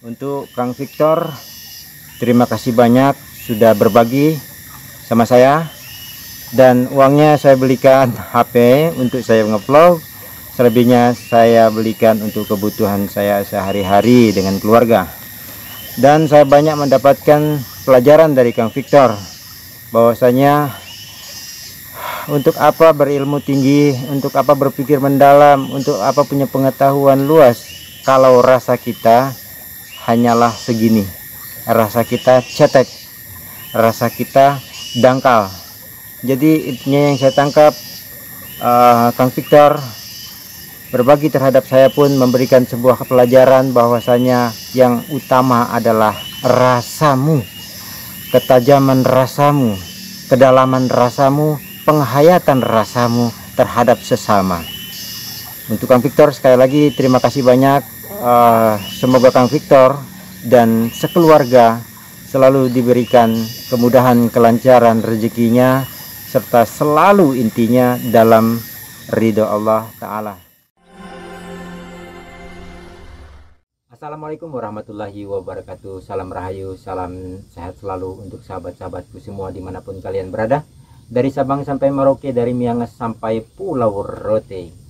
Untuk Kang Victor, terima kasih banyak sudah berbagi sama saya. Dan uangnya saya belikan HP untuk saya ngevlog. Selebihnya saya belikan untuk kebutuhan saya sehari-hari dengan keluarga. Dan saya banyak mendapatkan pelajaran dari Kang Victor, bahwasanya untuk apa berilmu tinggi, untuk apa berpikir mendalam, untuk apa punya pengetahuan luas, kalau rasa kita hanyalah segini, rasa kita cetek, rasa kita dangkal. Jadi intinya yang saya tangkap, Kang Victor berbagi terhadap saya pun memberikan sebuah pelajaran bahwasanya yang utama adalah rasamu, ketajaman rasamu, kedalaman rasamu, penghayatan rasamu terhadap sesama. Untuk Kang Victor sekali lagi terima kasih banyak. Semoga Kang Victor dan sekeluarga selalu diberikan kemudahan, kelancaran rezekinya, serta selalu intinya dalam ridho Allah Ta'ala. Assalamualaikum warahmatullahi wabarakatuh. Salam rahayu, salam sehat selalu untuk sahabat-sahabatku semua dimanapun kalian berada, dari Sabang sampai Merauke, dari Miangas sampai Pulau Rote.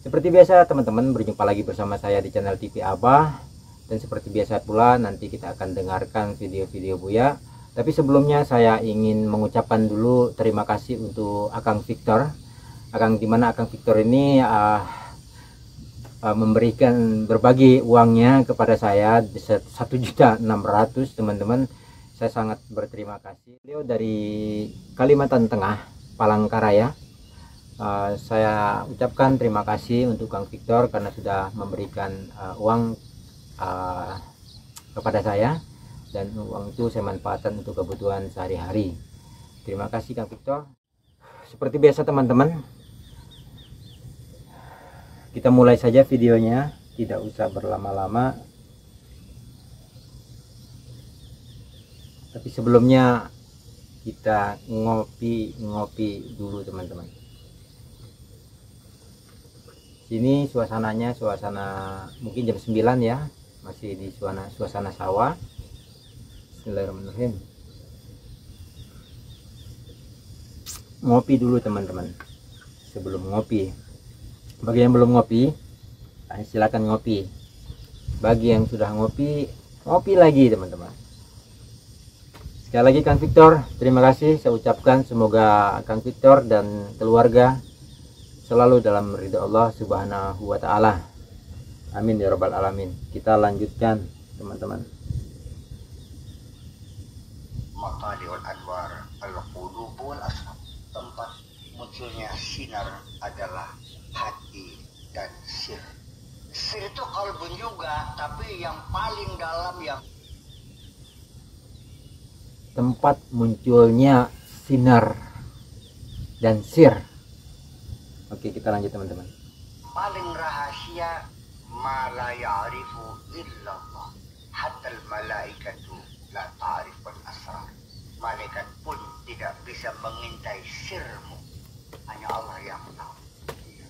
Seperti biasa teman-teman, berjumpa lagi bersama saya di channel TV Abah. Dan seperti biasa pula nanti kita akan dengarkan video-video Buya. Tapi sebelumnya saya ingin mengucapkan dulu terima kasih untuk Akang Victor. Dimana Akang Victor ini memberikan berbagi uangnya kepada saya 1.600.000 teman-teman. Saya sangat berterima kasih. Beliau dari Kalimantan Tengah, Palangkaraya. Saya ucapkan terima kasih untuk Kang Victor karena sudah memberikan uang kepada saya, dan uang itu saya manfaatkan untuk kebutuhan sehari-hari. Terima kasih Kang Victor. Seperti biasa teman-teman, kita mulai saja videonya, tidak usah berlama-lama. Tapi sebelumnya kita ngopi dulu teman-teman. Sini suasananya suasana mungkin jam 9 ya, masih di suasana sawah. Bismillahirrahmanirrahim. Ngopi dulu teman-teman. Sebelum ngopi, bagi yang belum ngopi, silakan ngopi. Bagi yang sudah ngopi, ngopi lagi teman-teman. Sekali lagi Kang Victor, terima kasih saya ucapkan. Semoga Kang Victor dan keluarga selalu dalam ridho Allah Subhanahu wa Ta'ala. Amin ya rabbal alamin. Kita lanjutkan teman-teman. Maqaliul anwar al-qulubul asnaf. Tempat munculnya sinar adalah hati dan sir. Sir itu kalbun juga, tapi yang paling dalam yang tempat munculnya sinar dan sir. Oke, kita lanjut teman-teman. paling rahasia ma la ya'rifu illallah. Hatta al-malaikatu la ta'riful asrar. Malaikat pun tidak bisa mengintai sirmu. Hanya Allah yang tahu.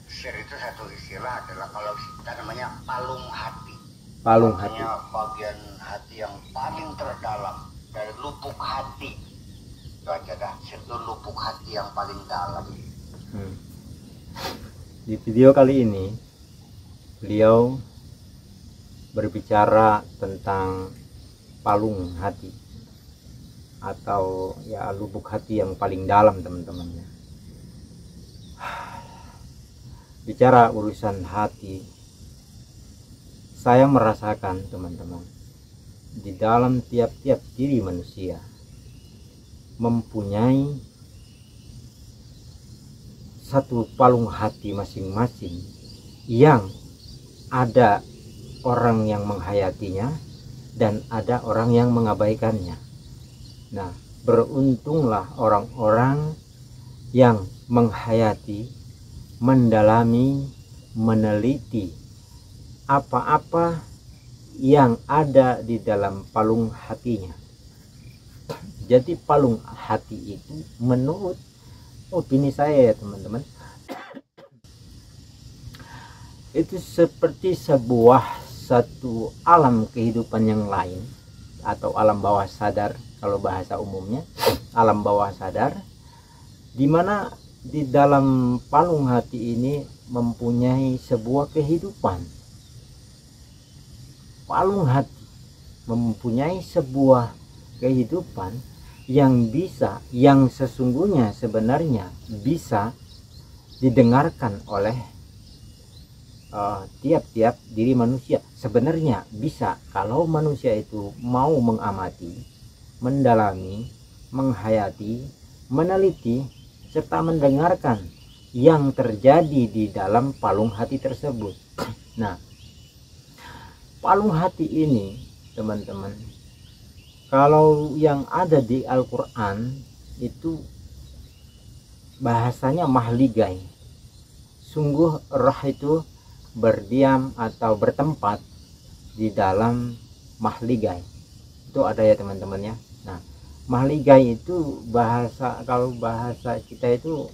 Sir itu satu istilah adalah kalau kita namanya palung hati. Palung hati. Artinya bagian hati yang paling terdalam dari lubuk hati. Itu aja dah. Sir itu lubuk hati yang paling dalam. Di video kali ini beliau berbicara tentang palung hati atau ya lubuk hati yang paling dalam teman-teman ya. Bicara urusan hati, saya merasakan teman-teman, di dalam tiap-tiap diri manusia mempunyai satu palung hati masing-masing, yang ada orang yang menghayatinya dan ada orang yang mengabaikannya. Nah, beruntunglah orang-orang yang menghayati, mendalami, meneliti apa-apa yang ada di dalam palung hatinya. Jadi palung hati itu menurut opini saya ya teman-teman, itu seperti sebuah satu alam kehidupan yang lain atau alam bawah sadar, kalau bahasa umumnya alam bawah sadar, di mana di dalam palung hati ini mempunyai sebuah kehidupan. Palung hati mempunyai sebuah kehidupan yang sesungguhnya sebenarnya bisa didengarkan oleh tiap-tiap diri manusia. Sebenarnya bisa, kalau manusia itu mau mengamati, mendalami, menghayati, meneliti, serta mendengarkan yang terjadi di dalam palung hati tersebut. Nah, palung hati ini teman-teman, kalau yang ada di Al-Quran itu bahasanya mahligai. Sungguh roh itu berdiam atau bertempat di dalam mahligai. Itu ada ya teman-teman ya. Nah, mahligai itu kalau bahasa kita itu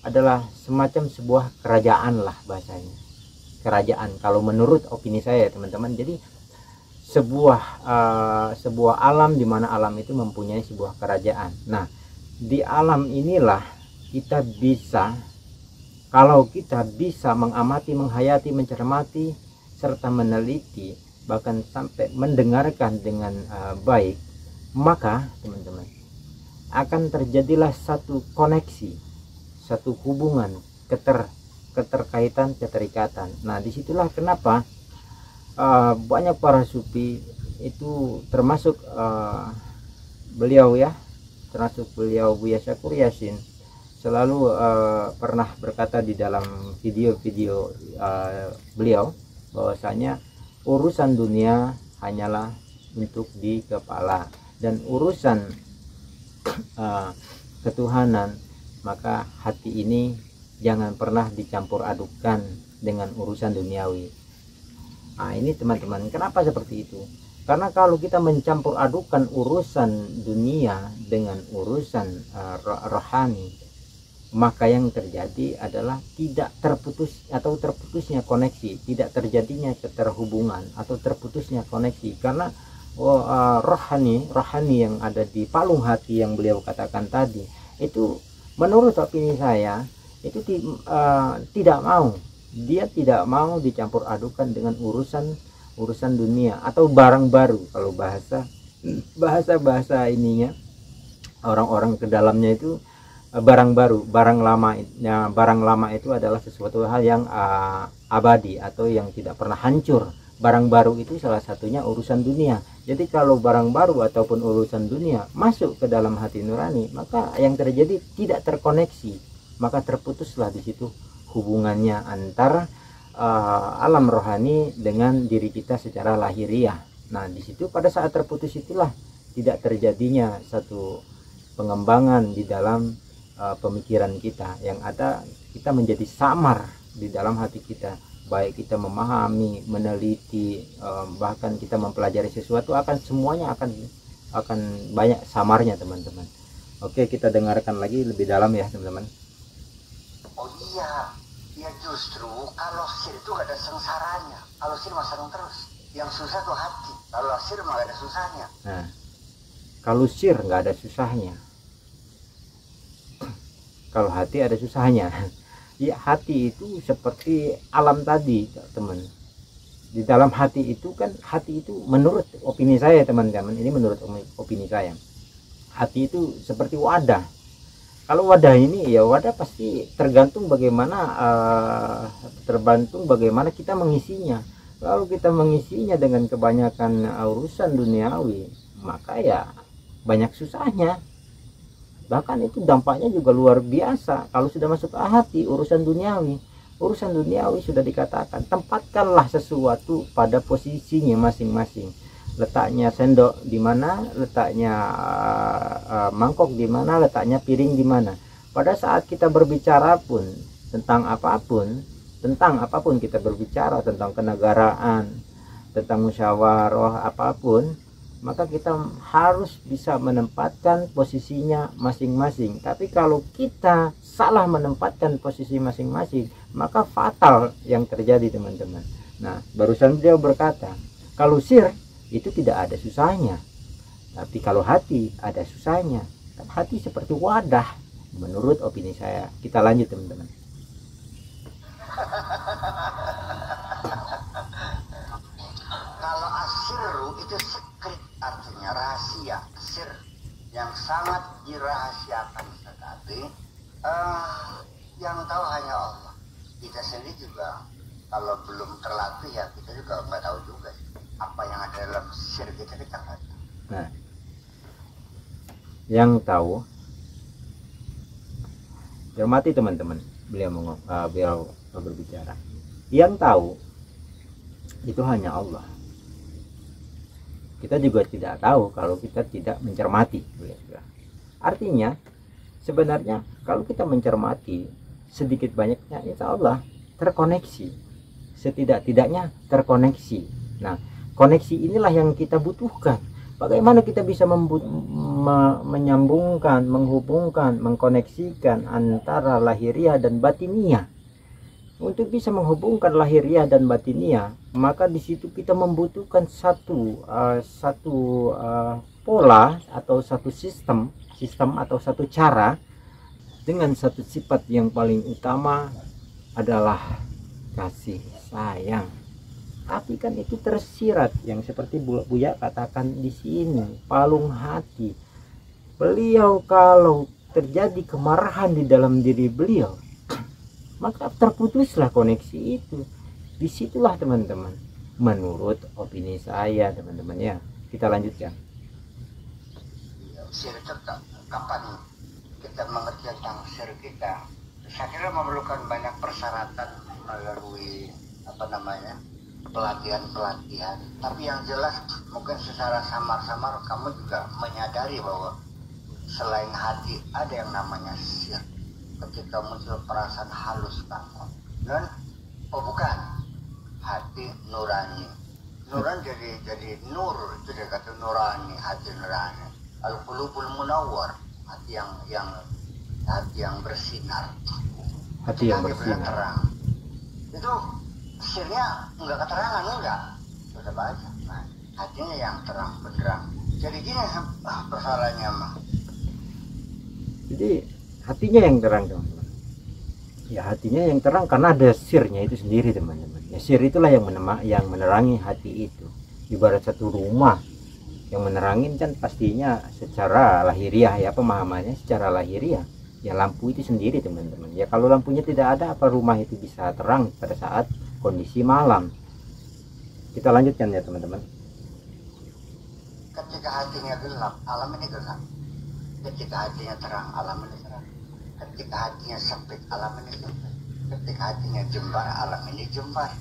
adalah semacam sebuah kerajaan lah bahasanya. Kerajaan kalau menurut opini saya teman-teman. Jadi sebuah alam di mana alam itu mempunyai sebuah kerajaan. Nah, di alam inilah kita bisa, kalau kita bisa mengamati, menghayati, mencermati, serta meneliti, bahkan sampai mendengarkan dengan baik, maka teman-teman akan terjadilah satu koneksi, satu hubungan, keterkaitan, keterikatan. Nah, disitulah kenapa banyak para sufi itu termasuk beliau ya, termasuk beliau Buya Syakur Yasin selalu pernah berkata di dalam video-video beliau bahwasanya urusan dunia hanyalah untuk di kepala, dan urusan ketuhanan maka hati ini jangan pernah dicampur adukan dengan urusan duniawi. Nah, ini teman-teman, kenapa seperti itu? Karena kalau kita mencampur adukan urusan dunia dengan urusan rohani, maka yang terjadi adalah tidak terputus atau terputusnya koneksi, tidak terjadinya keterhubungan atau terputusnya koneksi. Karena rohani yang ada di palung hati yang beliau katakan tadi itu, menurut opini saya itu tidak mau dicampur adukan dengan urusan dunia atau barang baru. Kalau bahasa ininya orang-orang ke dalamnya itu barang baru, barang lama itu adalah sesuatu hal yang abadi atau yang tidak pernah hancur. Barang baru itu salah satunya urusan dunia. Jadi kalau barang baru ataupun urusan dunia masuk ke dalam hati nurani, maka yang terjadi tidak terkoneksi, maka terputuslah di situ hubungannya antara alam rohani dengan diri kita secara lahiriah. Nah, di situ pada saat terputus itulah tidak terjadinya satu pengembangan di dalam pemikiran kita. Yang ada kita menjadi samar di dalam hati kita, baik kita memahami, meneliti, bahkan kita mempelajari sesuatu, semuanya akan banyak samarnya teman-teman. Oke, kita dengarkan lagi lebih dalam ya teman-teman. Oh iya, ya justru kalau sir itu gak ada sengsaranya. Kalau sir mah senang terus. Yang susah tuh hati. Kalau sir mah gak ada susahnya. Nah, kalau sir nggak ada susahnya, kalau hati ada susahnya. Ya, hati itu seperti alam tadi teman. Di dalam hati itu kan, hati itu menurut opini saya teman-teman, ini menurut opini saya, hati itu seperti wadah. Kalau wadah ini ya wadah pasti tergantung bagaimana kita mengisinya. Kalau kita mengisinya dengan kebanyakan urusan duniawi, maka ya banyak susahnya. Bahkan itu dampaknya juga luar biasa kalau sudah masuk ke hati urusan duniawi. Urusan duniawi sudah dikatakan, tempatkanlah sesuatu pada posisinya masing-masing. Letaknya sendok di mana, letaknya mangkok di mana, letaknya piring di mana. Pada saat kita berbicara pun tentang apapun kita berbicara tentang kenegaraan, tentang musyawarah apapun, maka kita harus bisa menempatkan posisinya masing-masing. Tapi kalau kita salah menempatkan posisi masing-masing, maka fatal yang terjadi teman-teman. Nah, barusan beliau berkata, kalau sir itu tidak ada susahnya, tapi kalau hati ada susahnya. Hati seperti wadah, menurut opini saya. Kita lanjut teman-teman. Kalau asirru itu secret, artinya rahasia, sir yang sangat dirahasiakan sekali, yang tahu hanya Allah. Kita sendiri juga kalau belum terlatih ya kita juga nggak tahu juga apa yang ada dalam sir kita nggak tahu. Nah, yang tahu, hormati teman-teman, beliau berbicara. Yang tahu itu hanya Allah. Kita juga tidak tahu kalau kita tidak mencermati. Artinya sebenarnya kalau kita mencermati sedikit banyaknya, insya Allah terkoneksi, setidak-tidaknya terkoneksi. Nah, koneksi inilah yang kita butuhkan. Bagaimana kita bisa menyambungkan, menghubungkan, mengkoneksikan antara lahiriah dan batiniah. Untuk bisa menghubungkan lahiriah dan batiniah, maka di situ kita membutuhkan satu pola atau satu sistem atau satu cara dengan satu sifat yang paling utama adalah kasih sayang. Tapi kan itu tersirat yang seperti Buya katakan di sini, palung hati. Beliau kalau terjadi kemarahan di dalam diri beliau, maka terputuslah koneksi itu. Disitulah teman-teman, menurut opini saya teman-teman ya. Kita lanjutkan. Sir itu kapan kita mengerti tentang sir kita? Saya kira memerlukan banyak persyaratan melalui pelatihan. Tapi yang jelas mungkin secara samar-samar kamu juga menyadari bahwa selain hati ada yang namanya sir. Ketika muncul perasaan halus kamu, dan bukan hati nurani. Nuran jadi nur, itu dia kata nurani, hati nurani. Al-qulubul munawwar, hati yang bersinar. Hati yang bersinar. Terang. Itu sirnya enggak keterangan, enggak. Tetap aja. Nah, hatinya yang terang benderang. Jadi gini persoalannya mah. Jadi hatinya yang terang teman-teman. Ya hatinya yang terang karena ada sirnya itu sendiri teman-teman. Ya sir itulah yang menerangi hati itu. Ibarat satu rumah yang menerangin kan pastinya secara lahiriah ya, pemahamannya secara lahiriah. Ya lampu itu sendiri teman-teman. Ya kalau lampunya tidak ada, apa rumah itu bisa terang pada saat kondisi malam? Kita lanjutkan ya teman-teman. Ketika hatinya gelap, alam ini gelap. Ketika hatinya terang, alam ini terang. Ketika hatinya sempit, alam ini sempit. Ketika hatinya jembar, alam ini jembar.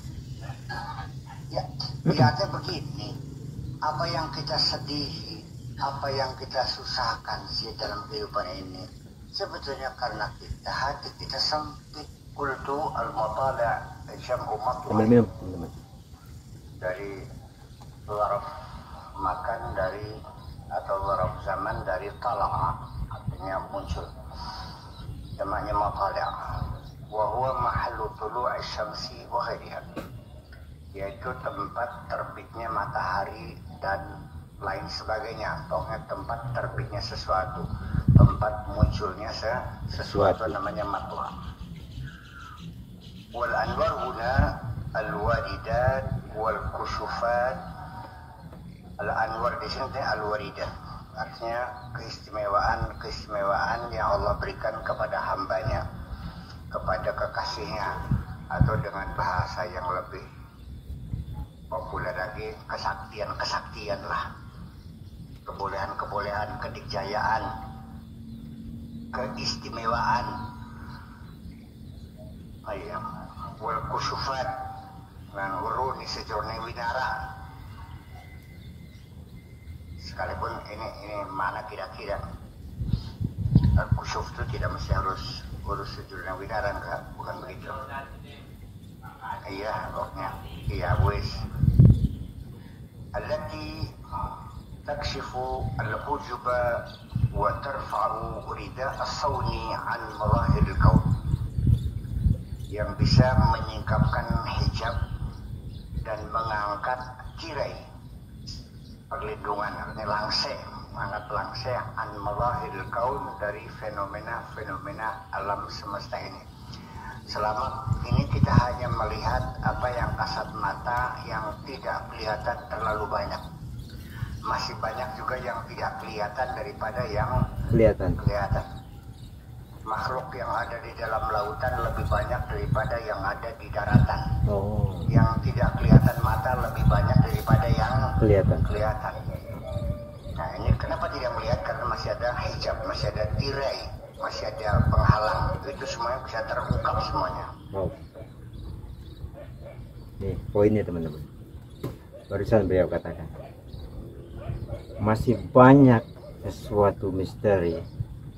Ya, lihatnya begini. Apa yang kita sedihi, apa yang kita susahkan sih dalam kehidupan ini, sebetulnya karena hati kita sempit. Kultu al-matala' syam'u matla' dari zaraf makan dari atau zaraf zaman dari tala'a, artinya muncul, namanya matala', wa huwa mahallu tulu'i syamsi wa ghairiha, yaitu tempat terbitnya matahari dan lain sebagainya. Pokoknya tempat terbitnya sesuatu, tempat munculnya sesuatu namanya matla'. Wal anwar huna al waridat wal kushufat. Al anwar di sini al waridat, artinya keistimewaan yang Allah berikan kepada hambanya, kepada kekasihnya, atau dengan bahasa yang lebih populer lagi, kesaktian lah, kebolehan, kedikjayaan, keistimewaan. Ayam wal kusyufat lan uruni sejurni winara. Sekalipun ini mana kira-kira kusyuf itu tidak mesti harus urus sejurni winara, enggak, bukan begitu. Iya, pokoknya iya wis. Allati takshifu al-ujuba wa tarfa'u rida as-sawni an mazahir al-kaun, yang bisa menyingkapkan hijab dan mengangkat tirai perlindungan, artinya langseng, mengangkat langseng an mawahil kaun, dari fenomena-fenomena alam semesta ini. Selama ini kita hanya melihat apa yang kasat mata, yang tidak kelihatan terlalu banyak. Masih banyak juga yang tidak kelihatan daripada yang kelihatan. Makhluk yang ada di dalam lautan lebih banyak daripada yang ada di daratan. Yang tidak kelihatan mata lebih banyak daripada yang kelihatan. Nah, ini kenapa tidak melihat? Karena masih ada hijab, masih ada tirai, masih ada penghalang. Itu semuanya bisa terungkap semuanya. Nih poinnya teman-teman. Barusan beliau katakan, masih banyak sesuatu misteri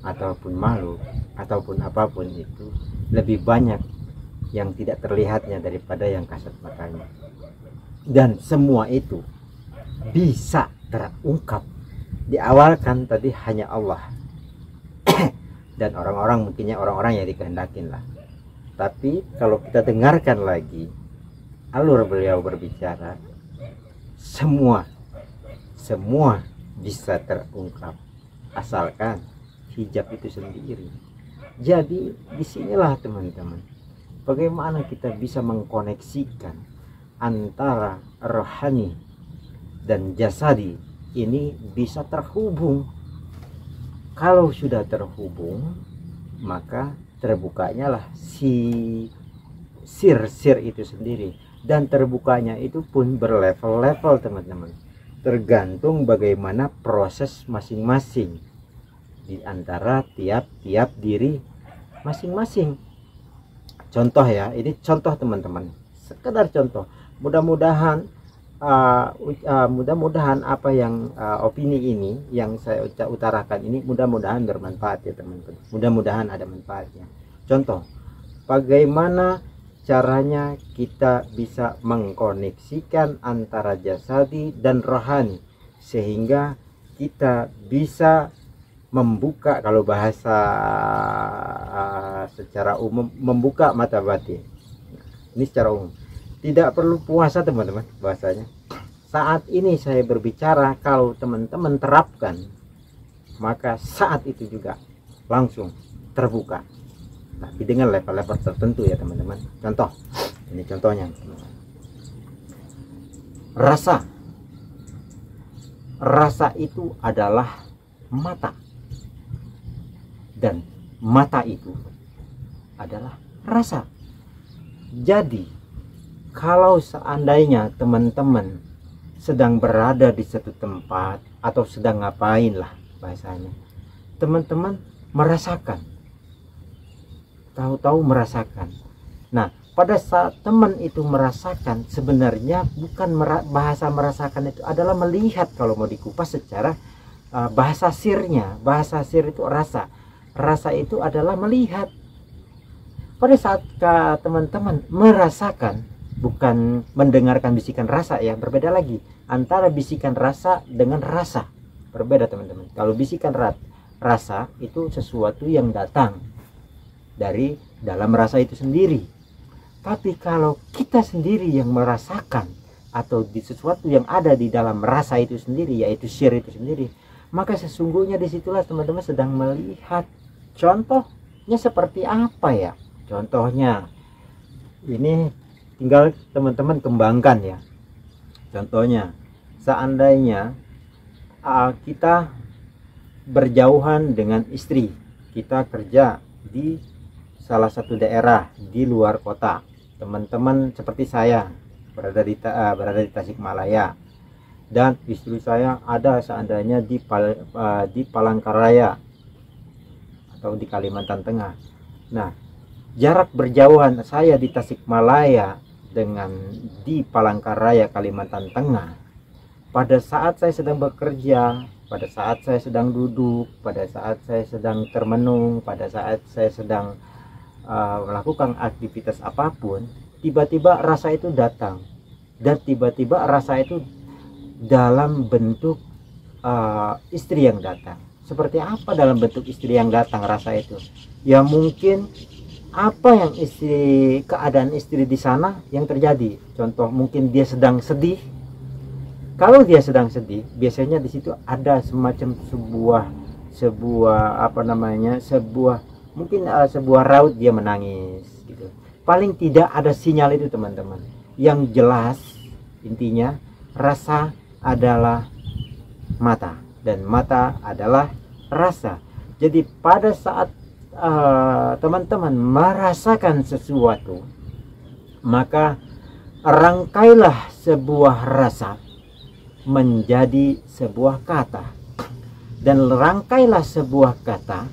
ataupun makhluk ataupun apapun itu lebih banyak yang tidak terlihatnya daripada yang kasat matanya, dan semua itu bisa terungkap. Diawalkan tadi hanya Allah dan orang-orang, mungkinnya orang-orang yang dikehendakin lah. Tapi kalau kita dengarkan lagi alur beliau berbicara, semua bisa terungkap asalkan hijab itu sendiri. Jadi disinilah teman-teman, bagaimana kita bisa mengkoneksikan antara rohani dan jasadi ini bisa terhubung. Kalau sudah terhubung, maka terbukanya lah si sir itu sendiri, dan terbukanya itu pun berlevel-level teman-teman, tergantung bagaimana proses masing-masing di antara tiap-tiap diri masing-masing. Contoh ya, ini contoh teman-teman, sekedar contoh. Mudah-mudahan apa yang opini ini yang saya utarakan ini mudah-mudahan bermanfaat ya teman-teman. Mudah-mudahan ada manfaatnya. Contoh, bagaimana caranya kita bisa mengkoneksikan antara jasadi dan rohani sehingga kita bisa membuka, kalau bahasa secara umum, membuka mata batin. Ini secara umum, tidak perlu puasa teman-teman bahasanya. Saat ini saya berbicara, kalau teman-teman terapkan, maka saat itu juga langsung terbuka, tapi dengan level-level tertentu ya teman-teman. Contoh, ini contohnya, rasa itu adalah mata, dan mata itu adalah rasa. Jadi kalau seandainya teman-teman sedang berada di satu tempat atau sedang ngapain lah bahasanya, teman-teman merasakan, tahu-tahu merasakan. Nah, pada saat teman itu merasakan, sebenarnya bukan bahasa merasakan itu adalah melihat. Kalau mau dikupas secara bahasa sirnya, bahasa sir itu rasa itu adalah melihat. Pada saat teman-teman merasakan, bukan mendengarkan bisikan rasa ya, berbeda lagi antara bisikan rasa dengan rasa, berbeda teman-teman. Kalau bisikan rasa itu sesuatu yang datang dari dalam rasa itu sendiri. Tapi kalau kita sendiri yang merasakan atau di sesuatu yang ada di dalam rasa itu sendiri, yaitu sir itu sendiri, maka sesungguhnya disitulah teman-teman sedang melihat. Contohnya seperti apa ya? Contohnya ini tinggal teman-teman kembangkan ya. Contohnya, seandainya kita berjauhan dengan istri, kita kerja di salah satu daerah di luar kota. Teman-teman seperti saya berada di Tasikmalaya, dan istri saya ada seandainya di Palangkaraya atau di Kalimantan Tengah. Nah, jarak berjauhan saya di Tasikmalaya dengan di Palangkaraya Kalimantan Tengah, pada saat saya sedang bekerja, pada saat saya sedang duduk, pada saat saya sedang termenung, pada saat saya sedang melakukan aktivitas apapun, tiba-tiba rasa itu datang, dan tiba-tiba rasa itu dalam bentuk istri yang datang. Seperti apa dalam bentuk istri yang datang rasa itu? Ya mungkin apa yang keadaan istri di sana yang terjadi. Contoh mungkin dia sedang sedih. Kalau dia sedang sedih, biasanya di situ ada semacam sebuah apa namanya, mungkin sebuah raut dia menangis gitu. Paling tidak ada sinyal itu teman-teman. Yang jelas intinya rasa adalah mata dan mata adalah rasa. Jadi pada saat teman-teman merasakan sesuatu, maka rangkailah sebuah rasa menjadi sebuah kata, dan rangkailah sebuah kata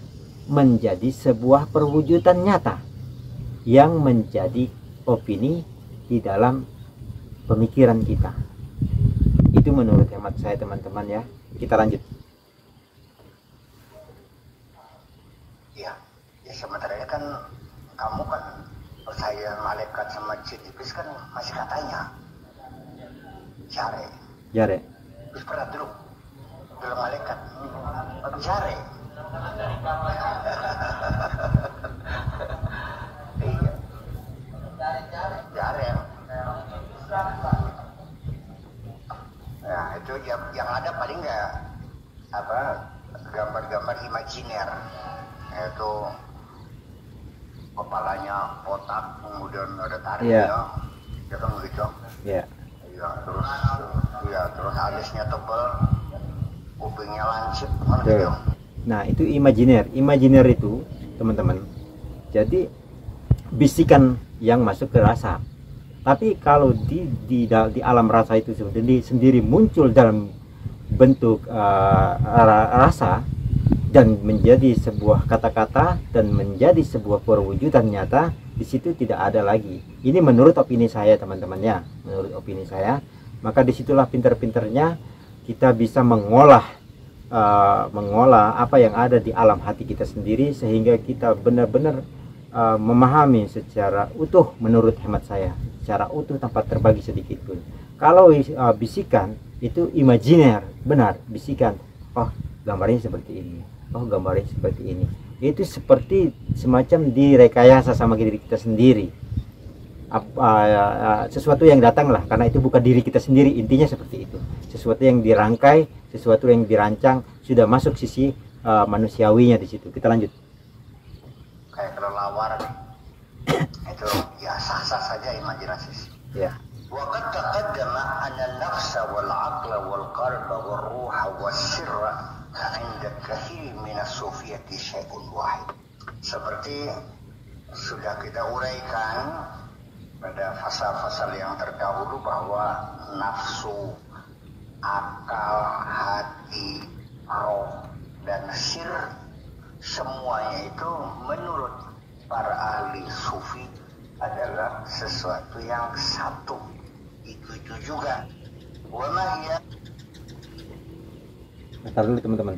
menjadi sebuah perwujudan nyata yang menjadi opini di dalam pemikiran kita. Itu menurut hemat saya teman-teman ya. Kita lanjut. Ya sementara kan kamu kan percaya malaikat sama jin, iblis kan masih katanya jare. Terus pernah dulu dalam malaikat jare. Iya. Jare. Nah itu yang ada paling nggak apa, gambar-gambar imajiner, yaitu kepalanya kotak, kemudian ada taringnya, ya kan begitu. Iya. Terus alisnya tebal, kupingnya lancip, kan gitu. Nah itu imajiner itu teman-teman. Jadi bisikan yang masuk ke rasa. Tapi kalau di alam rasa itu sendiri muncul dalam bentuk rasa dan menjadi sebuah kata-kata dan menjadi sebuah perwujudan nyata, di situ tidak ada lagi. Ini menurut opini saya teman-teman ya, menurut opini saya. Maka disitulah pinter-pinternya kita bisa mengolah apa yang ada di alam hati kita sendiri, sehingga kita benar-benar memahami secara utuh, menurut hemat saya, secara utuh tanpa terbagi sedikit pun. Kalau bisikan itu imajiner, benar, bisikan, oh gambarnya seperti ini, oh gambarnya seperti ini. Itu seperti semacam direkayasa sama diri kita sendiri. Sesuatu yang datang lah, karena itu bukan diri kita sendiri, intinya seperti itu. Sesuatu yang dirangkai, sesuatu yang dirancang, sudah masuk sisi manusiawinya di situ. Kita lanjut. Kayak kelelawar itu ya sah-sah saja imajinasi. Ya. Wa qad taqaddama anna an-nafsa wal 'aqla wal qalba wal ruha was sirra 'inda kathir min as-sufiyati syai'un wahid. Seperti sudah kita uraikan pada fasal-fasal yang terdahulu bahwa nafsu, akal, hati, roh dan sir, semuanya itu menurut para ahli sufi adalah sesuatu yang satu. Itu juga. Wamahya. Bentar dulu teman-teman.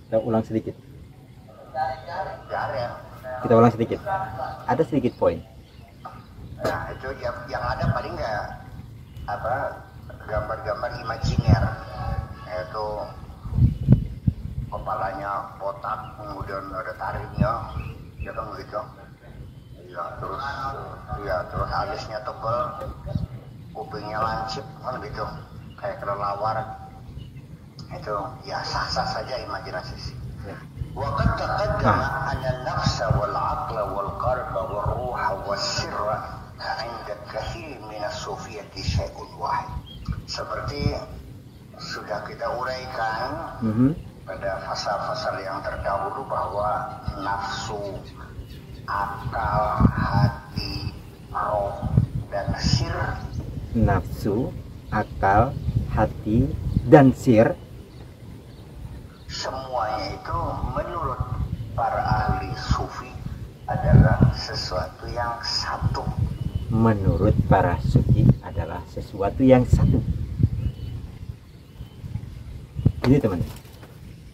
Kita ulang sedikit. Kita ulang sedikit. Ada sedikit poin. Nah itu yang ada paling nggak apa, gambar-gambar imajiner, yaitu kepalanya kotak, kemudian ada taringnya, ya kan begitu. Terus alisnya tebal, kupingnya lancip, kan gitu, kayak kelelawar. Itu ya sah-sah saja imajinasi. Wa qad taqaddama anna an-nafsa wal 'aqla wal qalba wal ruha was sirra 'inda kathir min as-sufiyati syai'un wahid. Seperti sudah kita uraikan pada fasal-fasal yang terdahulu bahwa nafsu, akal, hati, roh dan sir. Nafsu, akal, hati dan sir, semuanya itu menurut para ahli sufi adalah sesuatu yang satu. Menurut para sufi adalah sesuatu yang satu. Ini teman,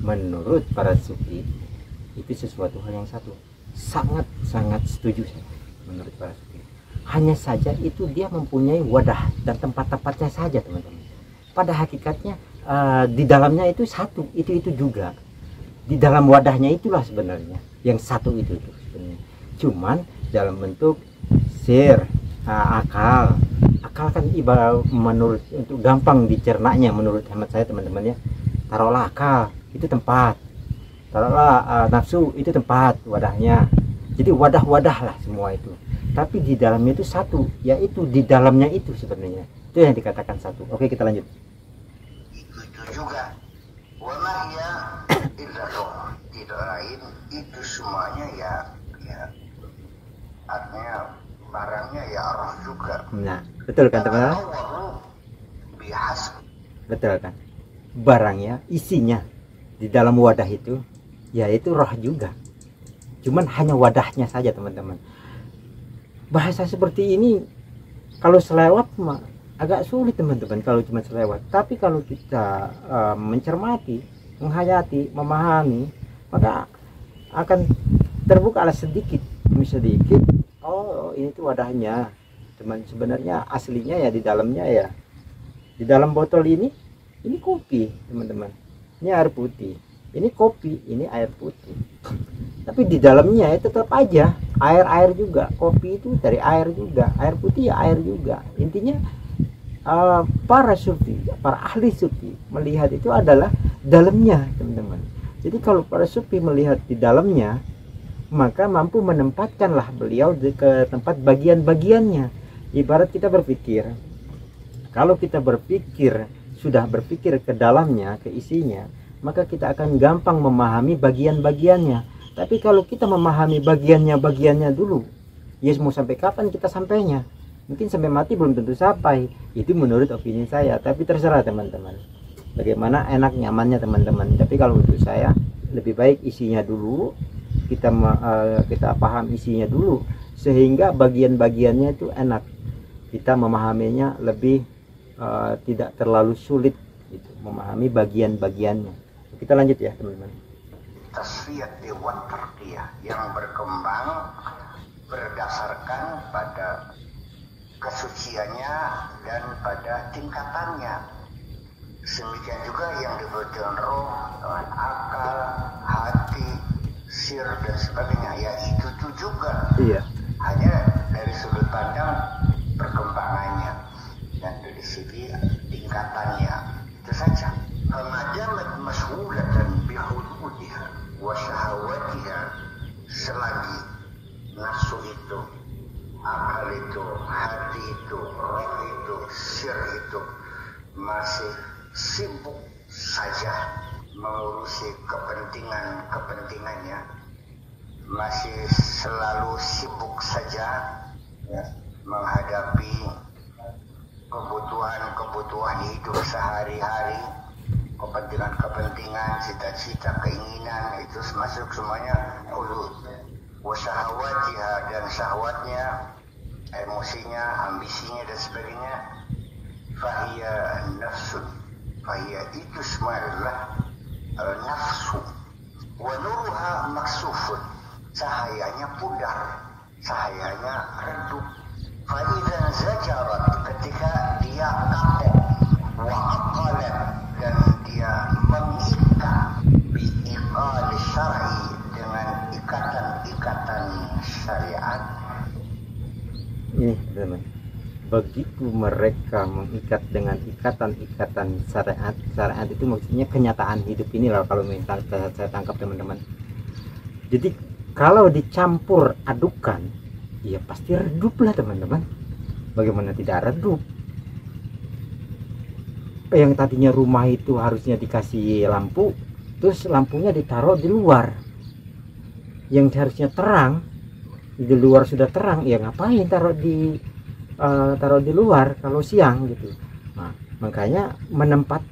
menurut para sufi itu sesuatu hal yang satu. Sangat setuju saya menurut para sufi. Hanya saja itu dia mempunyai wadah dan tempat-tempatnya saja teman-teman. Pada hakikatnya di dalamnya itu satu, itu juga. di dalam wadahnya itulah sebenarnya yang satu itu sebenarnya. Cuman dalam bentuk sir, akal kan ibarat menurut untuk gampang dicernanya menurut hemat saya teman-teman ya. Taruhlah akal itu tempat, taruhlah nafsu itu tempat wadahnya. Jadi wadah-wadah lah semua itu. Tapi di dalamnya itu satu, yaitu di dalamnya itu sebenarnya. Itu yang dikatakan satu. Oke, kita lanjut. Itu juga. Wamahya illallah, tidak lain itu semuanya ya artinya barangnya ya roh juga. Nah, betul kan teman-teman? Betul kan? Barangnya, isinya di dalam wadah itu, yaitu roh juga. Cuman hanya wadahnya saja teman-teman. Bahasa seperti ini kalau selewat mah agak sulit teman-teman kalau cuma selewat. Tapi kalau kita mencermati, menghayati, memahami, maka akan terbuka sedikit demi sedikit. Oh, ini tuh wadahnya. Cuman sebenarnya aslinya ya di dalamnya ya. Di dalam botol ini kopi teman-teman. Ini air putih. Ini kopi, ini air putih. Tapi di dalamnya ya tetap aja air juga. Kopi itu dari air juga, air putih ya air juga. Intinya para sufi, para ahli sufi melihat itu adalah dalamnya teman-teman. Jadi kalau para sufi melihat di dalamnya, maka mampu menempatkanlah beliau ke tempat bagian-bagiannya. Ibarat kita berpikir, kalau kita berpikir sudah berpikir ke dalamnya, ke isinya, maka kita akan gampang memahami bagian-bagiannya. Tapi kalau kita memahami bagiannya dulu, ya mau sampai kapan kita sampainya? Mungkin sampai mati belum tentu sampai. Itu menurut opini saya, tapi terserah teman-teman. Bagaimana enak nyamannya teman-teman. Tapi kalau untuk saya lebih baik isinya dulu, kita paham isinya dulu, sehingga bagian-bagiannya itu enak. Kita memahaminya lebih tidak terlalu sulit gitu, memahami bagian-bagiannya. Kita lanjut ya teman-teman. Tasfiyat wa tarqiyah yang berkembang berdasarkan pada kesuciannya dan pada tingkatannya. Demikian juga yang dibutuhkan roh, akal, hati, sir dan sebagainya. Ya itu tuh juga. Iya. Hanya dari sudut pandang perkembangannya dan dari segi tingkatannya. Itu saja. Famajamat mashghulatan bihududiha wa syahawatiha, selagi nafsu itu, akal itu, hati itu, roh itu, sir itu masih sibuk saja mengurusi kepentingannya, masih selalu sibuk saja ya, menghadapi kebutuhan hidup sehari-hari, kepentingan, cita-cita, keinginan, itu masuk semuanya ulud. Wasyahawatiha, dan syahwatnya, emosinya, ambisinya dan sebagainya. Fahiyya nafsun, fahiyya itu semua adalah nafsu. Wa nuruha maksufun, cahayanya pudar, cahayanya redup. Fa'idzan zajarat, ketika dia kapok, wa aqalat, dan dia mengikat, bi'iqal syar'i, dengan ikatan-ikatan syariat. Ini teman, begitu mereka mengikat dengan ikatan-ikatan syariat itu maksudnya kenyataan hidup ini lah kalau saya tangkap teman-teman. Jadi kalau dicampur adukan, ya pasti redup lah teman-teman. Bagaimana tidak redup? Yang tadinya rumah itu harusnya dikasih lampu, terus lampunya ditaruh di luar. Yang harusnya terang, di luar sudah terang, ya ngapain taruh di luar kalau siang gitu. Nah, makanya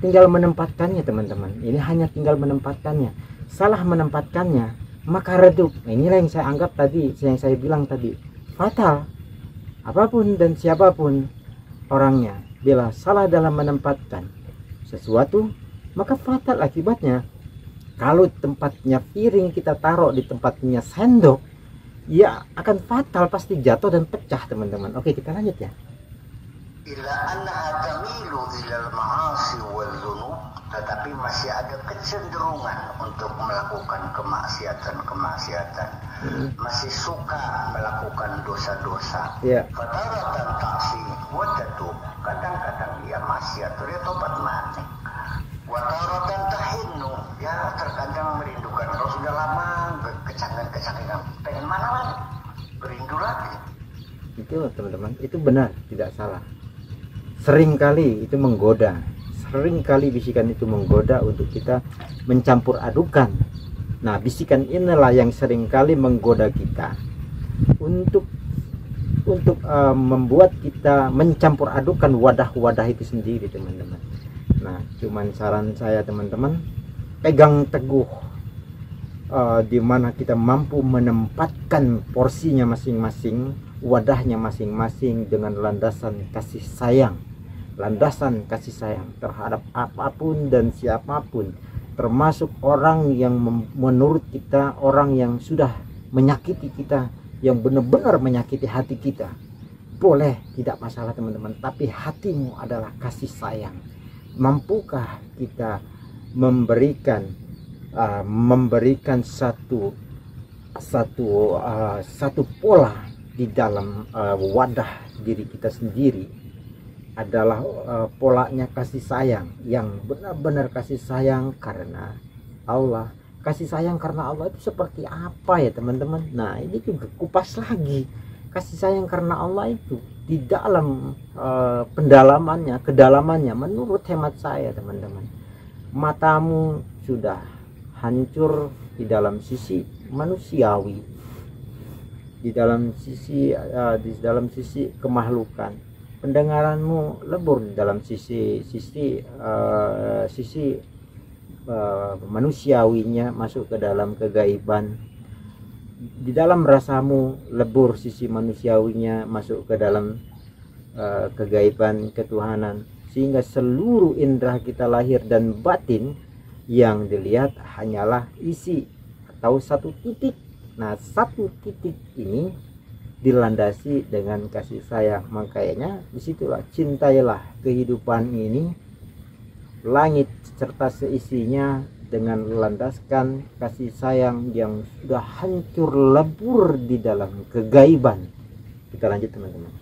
tinggal menempatkannya teman-teman. Ini hanya tinggal menempatkannya. Salah menempatkannya, maka redup. Nah, inilah yang saya anggap tadi, yang saya bilang tadi, fatal. Apapun dan siapapun orangnya, bila salah dalam menempatkan sesuatu, maka fatal akibatnya. Kalau tempatnya piring kita taruh di tempatnya sendok, ya akan fatal, pasti jatuh dan pecah teman-teman. Oke, kita lanjut ya. Ila annaha tamilu ila al-ma'asi wal dhunub, tetapi masih ada kecenderungan untuk melakukan kemaksiatan, masih suka melakukan dosa-dosa. Fataratan ta'si wa tatub, kadang-kadang dia maksiat, dia tobat maning. Wataratan tahinnu, ya terkadang merindukan. Kalau sudah lama kecangan-kecangan, pengen mana lagi, berindu lagi. Itu teman-teman, itu benar, tidak salah. Seringkali itu menggoda, seringkali bisikan itu menggoda untuk kita mencampur adukan. Nah, bisikan inilah yang seringkali menggoda kita untuk membuat kita mencampur adukan wadah-wadah itu sendiri, teman-teman. Nah, cuman saran saya, teman-teman, pegang teguh di mana kita mampu menempatkan porsinya masing-masing, wadahnya masing-masing dengan landasan kasih sayang. Landasan kasih sayang terhadap apapun dan siapapun, termasuk orang yang menurut kita, orang yang sudah menyakiti kita, yang benar-benar menyakiti hati kita. Boleh, tidak masalah teman-teman, tapi hatimu adalah kasih sayang. Mampukah kita memberikan satu pola di dalam wadah diri kita sendiri adalah polanya kasih sayang, yang benar-benar kasih sayang karena Allah. Kasih sayang karena Allah itu seperti apa ya teman-teman? Nah, ini juga kupas lagi. Kasih sayang karena Allah itu di dalam pendalamannya, kedalamannya, menurut hemat saya teman-teman, matamu sudah hancur di dalam sisi manusiawi, di dalam sisi kemahlukan. Pendengaranmu lebur di dalam sisi manusiawinya, masuk ke dalam kegaiban. Di dalam rasamu lebur sisi manusiawinya, masuk ke dalam kegaiban ketuhanan, sehingga seluruh indera kita lahir dan batin yang dilihat hanyalah isi atau satu titik. Nah, satu titik ini dilandasi dengan kasih sayang. Makanya disitulah, cintailah kehidupan ini, langit serta seisinya, dengan landaskan kasih sayang yang sudah hancur lebur di dalam kegaiban. Kita lanjut teman-teman.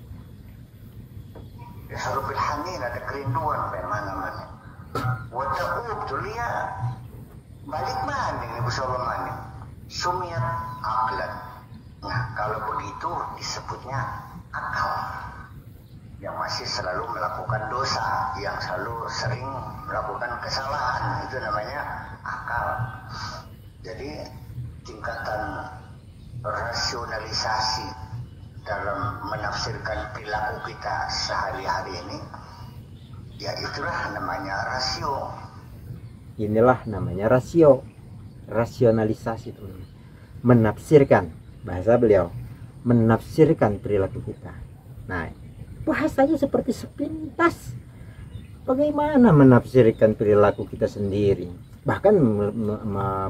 Sarubil hanin, ada kerinduan mana-mana. Wata'ub tulia balik mana ini bersama sumiat aklan. Nah, kalau begitu disebutnya akal. Yang masih selalu melakukan dosa, yang selalu sering melakukan kesalahan, itu namanya akal. Jadi tingkatan rasionalisasi dalam menafsirkan perilaku kita sehari-hari ini, ya itulah namanya rasio. Inilah namanya rasio, rasionalisasi teman-teman. Menafsirkan, bahasa beliau, menafsirkan perilaku kita. Nah, bahasanya seperti sepintas. Bagaimana menafsirkan perilaku kita sendiri? Bahkan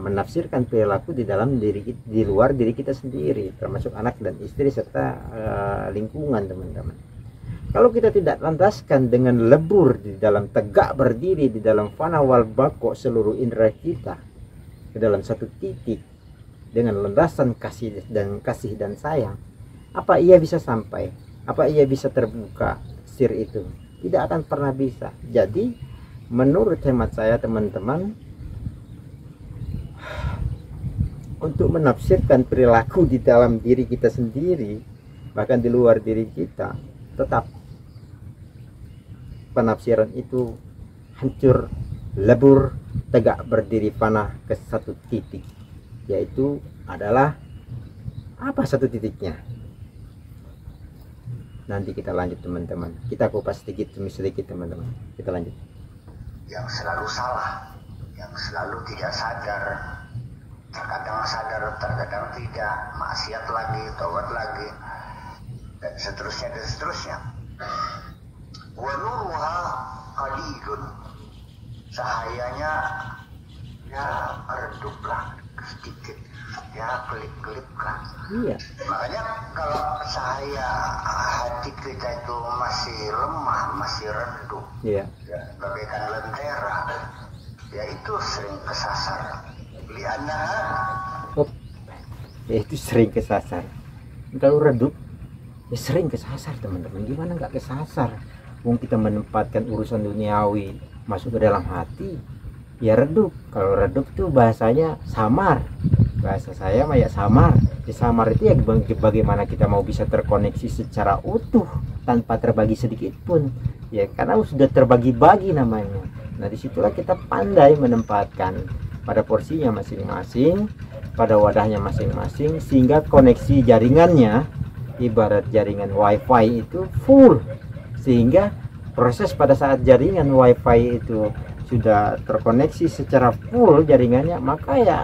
menafsirkan perilaku di dalam diri, di luar diri kita sendiri, termasuk anak dan istri serta lingkungan, teman-teman. Kalau kita tidak lantaskan dengan lebur di dalam tegak berdiri di dalam fana wal bako seluruh indera kita ke dalam satu titik dengan landasan kasih dan sayang, apa ia bisa sampai? Apa ia bisa terbuka sir itu? Tidak akan pernah bisa. Jadi menurut hemat saya teman-teman, untuk menafsirkan perilaku di dalam diri kita sendiri, bahkan di luar diri kita, tetap penafsiran itu hancur, lebur, tegak berdiri panah ke satu titik, yaitu adalah apa satu titiknya? Nanti kita lanjut teman-teman, kita kupas sedikit demi sedikit teman-teman, kita lanjut. Yang selalu salah, yang selalu tidak sadar, terkadang sadar, terkadang tidak, maksiat lagi, taubat lagi, dan seterusnya dan seterusnya. Wa nuruha qalilun, cahayanya ya reduplah sedikit, ya kelip-kelipkan. Iya. Makanya kalau cahaya hati kita itu masih lemah, masih redup, Iya. ya, bagaikan lentera, yaitu sering kesasar. Li'annaha, Oh, itu sering kesasar. Kalau redup ya sering kesasar teman-teman. Gimana nggak kesasar? Wong kita menempatkan urusan duniawi masuk ke dalam hati, ya redup. Kalau redup tuh bahasanya samar. Bahasa saya mah ya samar. Di samar itu ya bagaimana kita mau bisa terkoneksi secara utuh tanpa terbagi sedikit pun. Ya karena sudah terbagi-bagi namanya. Nah disitulah kita pandai menempatkan pada porsinya masing-masing, pada wadahnya masing-masing, sehingga koneksi jaringannya ibarat jaringan wifi itu full, sehingga proses pada saat jaringan wifi itu sudah terkoneksi secara full jaringannya, maka ya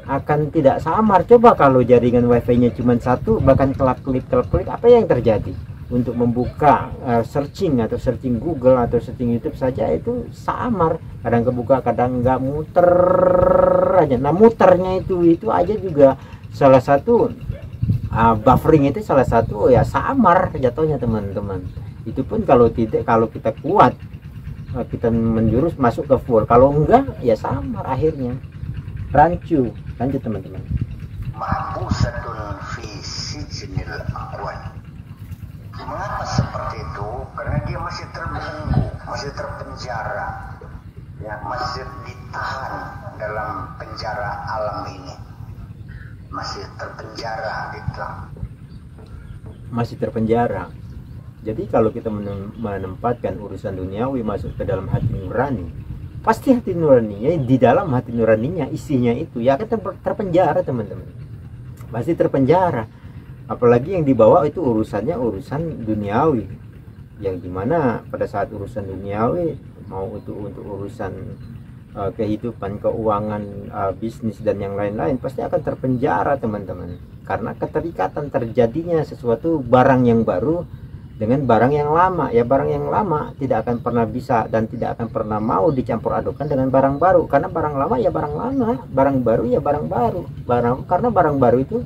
akan tidak samar. Coba kalau jaringan wifi-nya cuma satu, bahkan kelap-kelip, apa yang terjadi? Untuk membuka searching atau searching Google atau searching YouTube saja itu samar, kadang kebuka kadang nggak, muter aja. Nah muternya itu aja juga salah satu buffering, itu salah satu ya samar jatuhnya teman-teman. Itu pun kalau kita kuat, kita menjurus masuk ke full. Kalau enggak ya samar akhirnya, rancu. Lanjut teman-teman. mahbusatun fi sijnil aqwan. Mengapa seperti itu? Karena dia masih terbelenggu, masih terpenjara, ya, masih ditahan dalam penjara alam ini, masih terpenjara gitu. Masih terpenjara. Jadi kalau kita menempatkan urusan duniawi masuk ke dalam hati nurani, pasti hati nuraninya, di dalam hati nuraninya isinya itu ya akan terpenjara teman-teman. Pasti terpenjara. Apalagi yang dibawa itu urusannya urusan duniawi, yang dimana pada saat urusan duniawi, mau untuk urusan kehidupan, keuangan, bisnis dan yang lain-lain, pasti akan terpenjara teman-teman. Karena keterikatan terjadinya sesuatu barang yang baru dengan barang yang lama. Ya barang yang lama tidak akan pernah bisa dan tidak akan pernah mau dicampur adukan dengan barang baru, karena barang lama ya barang lama, barang baru ya barang baru. Karena barang baru itu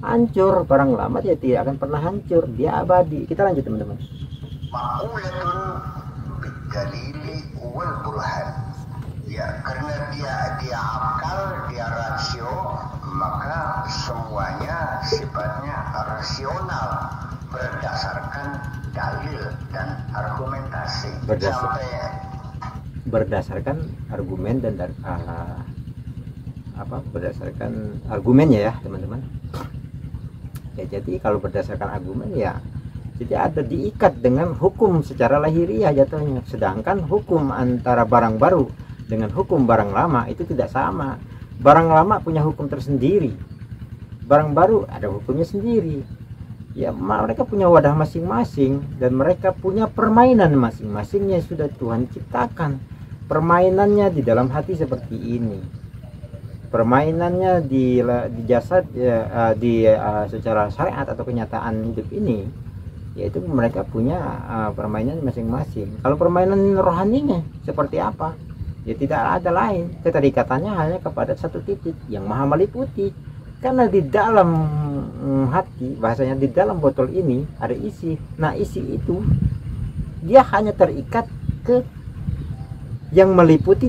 hancur, barang lama dia tidak akan pernah hancur, dia abadi. Kita lanjut teman-teman. Ma'ulatun bidalili wal burhan. Ya, karena dia akal, dia rasio, maka semuanya sifatnya rasional, berdasarkan dalil dan argumentasi. Berdasarkan argumen dan berdasarkan argumennya ya teman-teman. Ya jadi kalau berdasarkan argumen ya jadi ada diikat dengan hukum secara lahiriah jatuhnya. Sedangkan hukum antara barang baru dengan hukum barang lama itu tidak sama. Barang lama punya hukum tersendiri, barang baru ada hukumnya sendiri. Ya mereka punya wadah masing-masing dan mereka punya permainan masing-masingnya sudah Tuhan ciptakan. Permainannya di dalam hati seperti ini, permainannya di jasad ya, secara syariat atau kenyataan hidup ini, yaitu mereka punya permainan masing-masing. Kalau permainan rohaninya seperti apa? Ya tidak ada lain, keterikatannya hanya kepada satu titik yang maha meliputi. Karena di dalam hati, bahasanya di dalam botol ini ada isi. Nah isi itu dia hanya terikat ke yang meliputi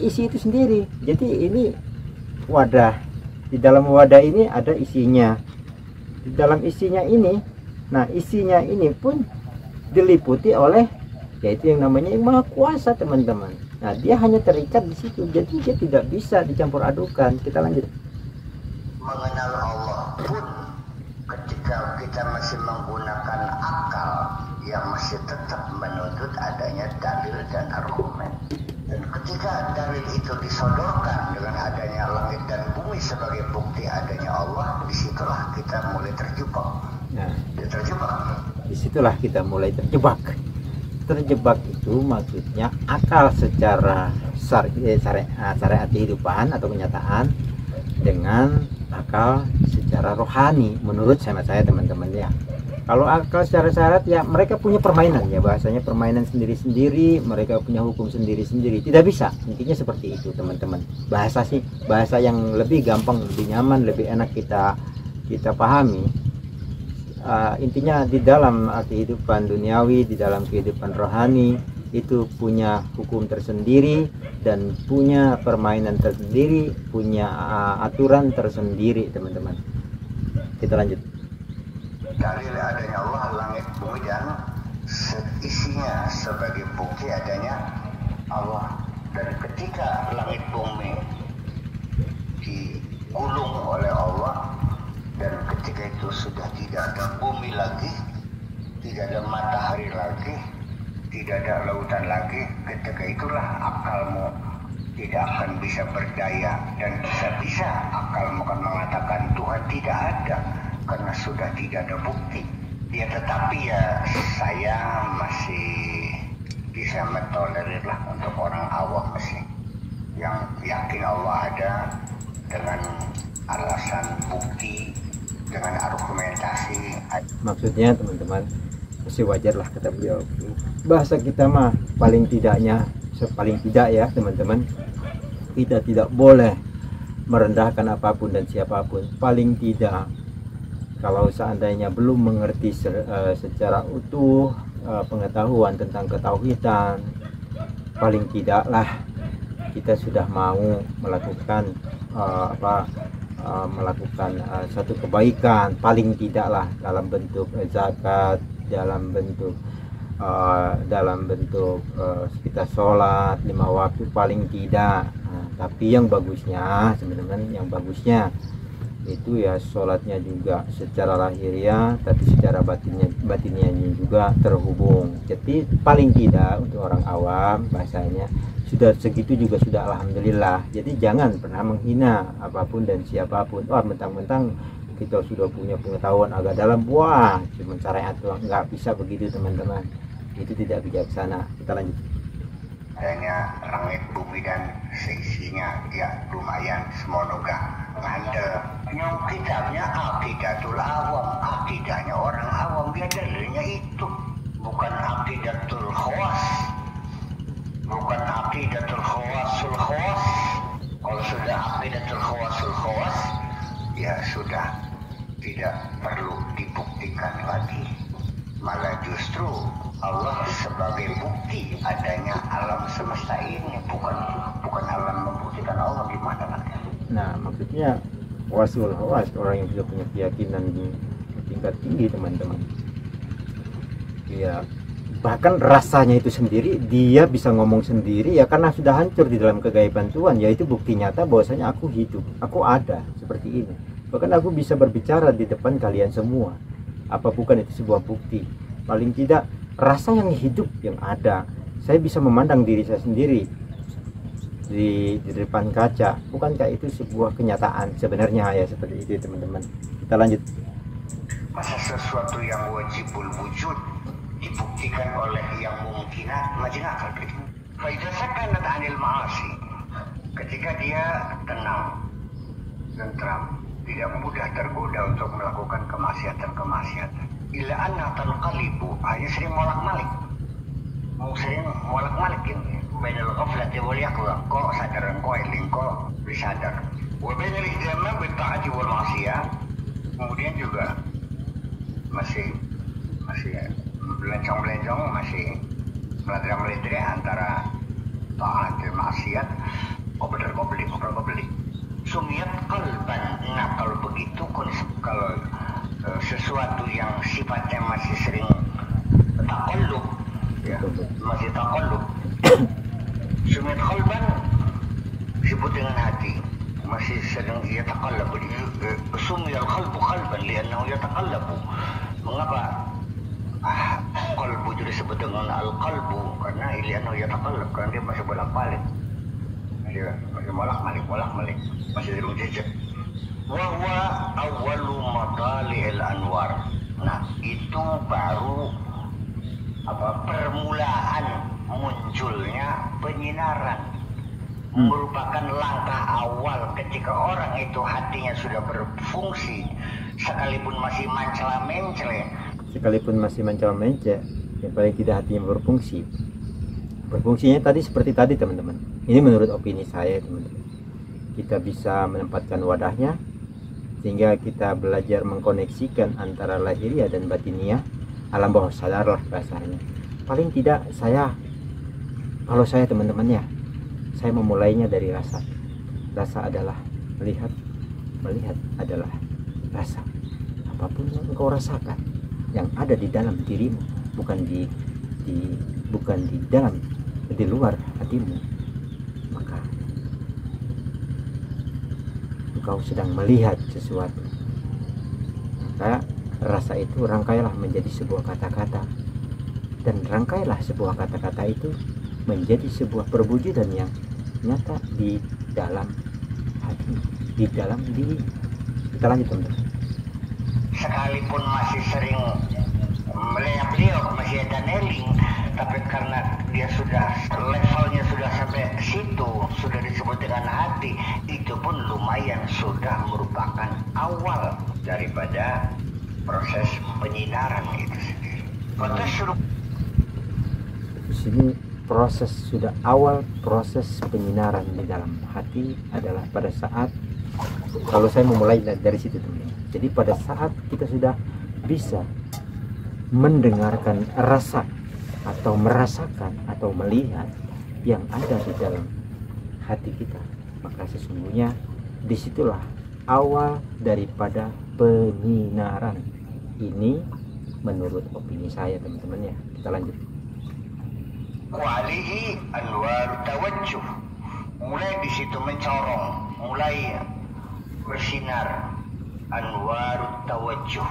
isi itu sendiri. Jadi ini wadah, di dalam wadah ini ada isinya, di dalam isinya ini, nah isinya ini pun diliputi oleh yaitu yang namanya yang maha kuasa teman-teman. Nah dia hanya terikat di situ, jadi dia tidak bisa dicampur adukan. Kita lanjut. Mengenal Allah pun ketika kita masih menggunakan akal, yang masih tetap menuntut adanya dalil dan argumen. Dan ketika dalil itu disodorkan dengan adanya langit dan bumi sebagai bukti adanya Allah, disitulah kita mulai terjebak. Nah, Terjebak. disitulah kita mulai terjebak. Terjebak itu maksudnya akal secara syariat kehidupan atau kenyataan dengan akal secara rohani menurut saya teman-teman ya. Kalau akal secara syariat ya mereka punya permainan, ya bahasanya permainan sendiri-sendiri, mereka punya hukum sendiri-sendiri. Tidak bisa, intinya seperti itu teman-teman. Bahasa yang lebih gampang, lebih nyaman, lebih enak kita pahami. Intinya di dalam kehidupan duniawi, di dalam kehidupan rohani, itu punya hukum tersendiri dan punya permainan tersendiri, punya aturan tersendiri, teman-teman. Kita lanjut. Dalil adanya Allah, langit bumi dan isinya sebagai bukti adanya Allah. Dan ketika langit bumi digulung oleh Allah, dan ketika itu sudah tidak ada bumi lagi, tidak ada matahari lagi, tidak ada lautan lagi, ketika itulah akalmu tidak akan bisa berdaya, dan bisa-bisa akalmu akan mengatakan Tuhan tidak ada karena sudah tidak ada bukti. Ya, tetapi ya saya masih bisa mentolerir lah untuk orang awam masih yang yakin Allah ada dengan alasan bukti, dengan argumentasi. Maksudnya teman-teman, masih wajar lah kata beliau, bahasa kita mah paling tidak ya teman-teman, kita tidak boleh merendahkan apapun dan siapapun. Paling tidak kalau seandainya belum mengerti secara utuh pengetahuan tentang ketauhidan, paling tidaklah kita sudah mau melakukan satu kebaikan, paling tidaklah dalam bentuk zakat, dalam bentuk kita sholat 5 waktu paling tidak. Tapi yang bagusnya teman-teman, yang bagusnya itu ya sholatnya juga secara lahiriah, tapi secara batinnya juga terhubung. Jadi paling tidak untuk orang awam bahasanya sudah segitu juga sudah alhamdulillah. Jadi jangan pernah menghina apapun dan siapapun. Wah, mentang-mentang kita sudah punya pengetahuan agak dalam, wah cuma syariat doang, nggak bisa begitu teman-teman, itu tidak bijaksana. Kita lanjut. Adanya langit bumi dan seisinya ya lumayan semoga ngandel. Yang kitabnya akidatul awam, akidahnya orang awam, dia dalilnya itu bukan akidatul khawas, bukan akidatul khawasul khawas. Kalau sudah akidatul khawasul khawas, ya sudah tidak perlu dibuktikan lagi. Malah justru Allah sebagai bukti adanya alam semesta ini, bukan alam membuktikan Allah. Gimana nanti? Nah, maksudnya wasul hawas, orang yang sudah punya keyakinan di tingkat tinggi teman-teman, ya bahkan rasanya itu sendiri dia bisa ngomong sendiri ya karena sudah hancur di dalam kegaiban Tuhan, yaitu bukti nyata bahwasanya aku hidup, aku ada seperti ini. Bahkan aku bisa berbicara di depan kalian semua. Apa bukan itu sebuah bukti? Paling tidak rasa yang hidup yang ada. Saya bisa memandang diri saya sendiri di depan kaca. Bukankah itu sebuah kenyataan sebenarnya ya, seperti itu teman-teman. Kita lanjut. Masa sesuatu yang wajibul wujud dibuktikan oleh yang mungkinat, majin akal gitu. Faidah sakanat anil ma'asi, ketika dia tenang, tentram, tidak mudah tergoda untuk melakukan kemaksiatan. Ila anna tanqalibu, hanya sering molak-malik, sering molak-malik ini. Bainal ghaflati wal yaqظah, kok sadar kok eling kok disadar. Wa bainal ihtimam bil ta'ati wal ma'siyah, kemudian juga masih melencong-melencong, masih meledri antara taat dan maksiat, kobeli. Sumiyat qalban. Nah, kalau begitu, kalau sesuatu yang sifatnya masih sering taqallub, ya, masih taqallub, sumiyat qalban disebut dengan hati, masih sedang ia taqallub. Sumiyal qalbu qalban li'annahu yataqallabu. Mengapa qalbu juga disebut dengan al-qalbu? Karena li'annahu yataqallab, karena dia masih bolak-balik. Dia masih bolak-balik, masih belum jejak. Wa huwa awwalu matali'il anwar. Nah, itu baru permulaan munculnya penyinaran. Merupakan langkah awal ketika orang itu hatinya sudah berfungsi, sekalipun masih mencela-mencela, yang paling tidak hatinya berfungsi. Berfungsinya tadi seperti tadi teman-teman. Ini menurut opini saya teman-teman. Kita bisa menempatkan wadahnya sehingga kita belajar mengkoneksikan antara lahiriah dan batiniah, alam bawah sadar lah bahasanya. Paling tidak saya Kalau saya teman-teman ya, saya memulainya dari rasa. Rasa adalah melihat, melihat adalah rasa. Apapun yang engkau rasakan, yang ada di dalam dirimu, bukan bukan di luar hatimu, maka engkau sedang melihat sesuatu. Maka rasa itu rangkailah menjadi sebuah kata-kata, dan rangkailah sebuah kata-kata itu menjadi sebuah perwujudan yang nyata di dalam hati, di dalam diri. Kita lanjut teman-teman. Sekalipun masih sering beliau masih ada neling, tapi karena dia sudah levelnya sudah sampai situ, sudah disebut dengan hati, itu pun lumayan sudah merupakan awal daripada proses penyinaran itu sendiri. Di sini proses sudah awal proses penyinaran di dalam hati adalah pada saat, kalau saya memulai dari situ teman. Jadi pada saat kita sudah bisa mendengarkan rasa atau merasakan atau melihat yang ada di dalam hati kita, maka sesungguhnya disitulah awal daripada penyinaran ini menurut opini saya teman-teman ya. Kita lanjut. Walihi anwar tawajjuh, mulai di situ mencorong, mulai bersinar anwar tawajjuh.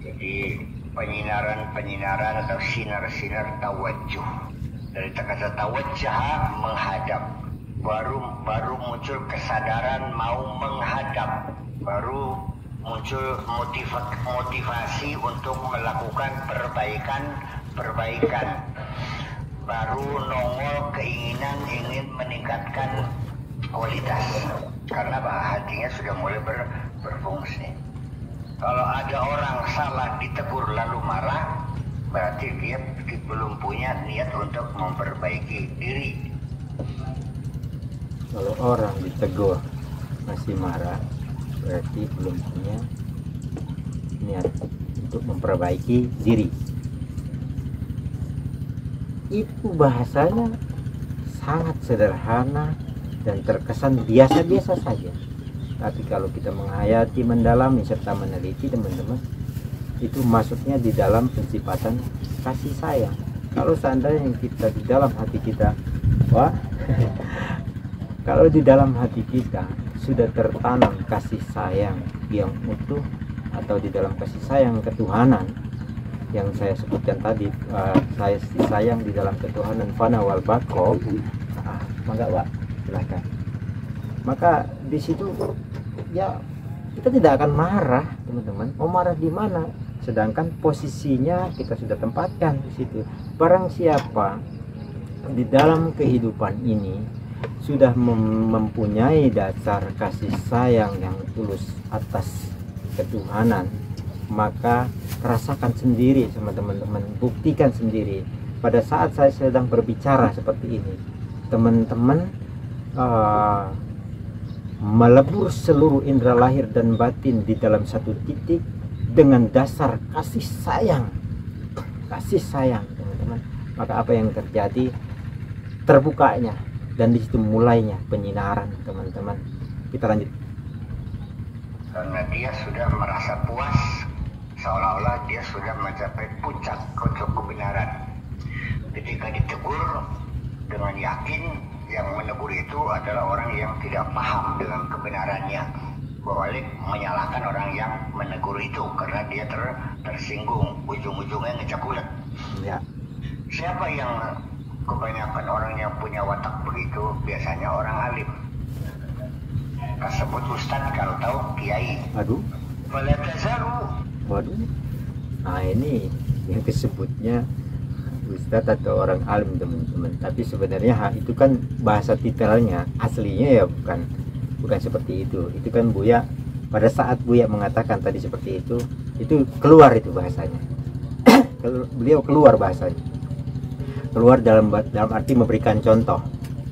Jadi penyinaran atau sinar-sinar tawajjuh, dari kata tawajjah menghadap, baru muncul kesadaran mau menghadap, baru muncul motivasi untuk melakukan perbaikan, baru nongol keinginan ingin meningkatkan kualitas, karena hatinya sudah mulai berfungsi. Kalau ada orang salah ditegur lalu marah, berarti dia belum punya niat untuk memperbaiki diri. Kalau orang ditegur masih marah, berarti belum punya niat untuk memperbaiki diri. Itu bahasanya sangat sederhana dan terkesan biasa-biasa saja. Tapi kalau kita menghayati, mendalami, serta meneliti teman-teman, itu masuknya di dalam penciptaan kasih sayang. Kalau seandainya kita di dalam hati kita, kalau di dalam hati kita sudah tertanam kasih sayang yang utuh, atau di dalam kasih sayang ketuhanan yang saya sebutkan tadi, saya sayang di dalam ketuhanan fana wal baqo, maka Pak, silahkan. Maka di situ ya kita tidak akan marah teman-teman. Mau marah di mana? Sedangkan posisinya kita sudah tempatkan di situ. Barang siapa di dalam kehidupan ini sudah mempunyai dasar kasih sayang yang tulus atas ketuhanan, maka rasakan sendiri sama teman-teman, buktikan sendiri. Pada saat saya sedang berbicara seperti ini, teman-teman melebur seluruh indera lahir dan batin di dalam satu titik dengan dasar kasih sayang teman-teman. Maka apa yang terjadi? Terbukanya, dan di situ mulainya penyinaran teman-teman. Kita lanjut. Karena dia sudah merasa puas, seolah-olah dia sudah mencapai puncak untuk kebenaran. Ketika ditegur dengan yakin, yang menegur itu adalah orang yang tidak paham dengan kebenarannya, berbalik menyalahkan orang yang menegur itu karena dia tersinggung, ujung-ujungnya ngecek ulet. Ya. Siapa yang kebanyakan orang yang punya watak begitu? Biasanya orang alim. Tersebut ustadz, kalau tahu kiai. Waduh. Nah ini yang disebutnya ustadz atau orang alim teman-teman. Tapi sebenarnya itu kan bahasa titelnya, aslinya ya bukan seperti itu. Itu kan Buya, pada saat Buya mengatakan tadi seperti itu keluar itu bahasanya. Beliau keluar bahasanya, keluar dalam arti memberikan contoh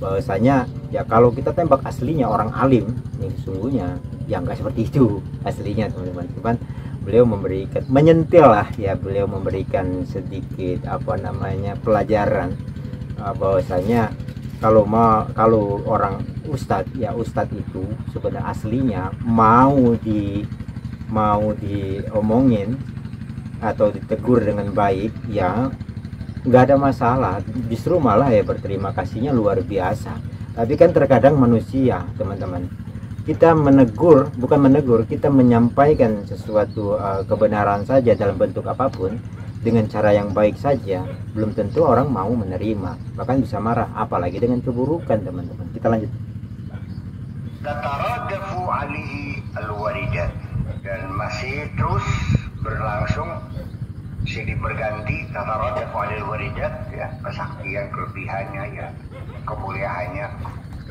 bahwasanya ya kalau kita tembak aslinya orang alim yang sesungguhnya ya nggak seperti itu aslinya teman-teman. Cuman beliau memberikan, menyentil lah ya, beliau memberikan sedikit pelajaran bahwasanya kalau orang ustadz, ya ustadz itu sebenarnya aslinya mau diomongin atau ditegur dengan baik ya nggak ada masalah, justru malah ya berterima kasihnya luar biasa. Tapi kan terkadang manusia, teman-teman, kita bukan menegur, kita menyampaikan sesuatu kebenaran saja dalam bentuk apapun dengan cara yang baik saja, belum tentu orang mau menerima, bahkan bisa marah, apalagi dengan keburukan, teman-teman. Kita lanjut. Tataradafu alihi al-waridat, dan masih terus berlangsung silih berganti tataradafu alihi al-waridat, ya, kesaktian, kelebihannya, ya, kemuliaannya,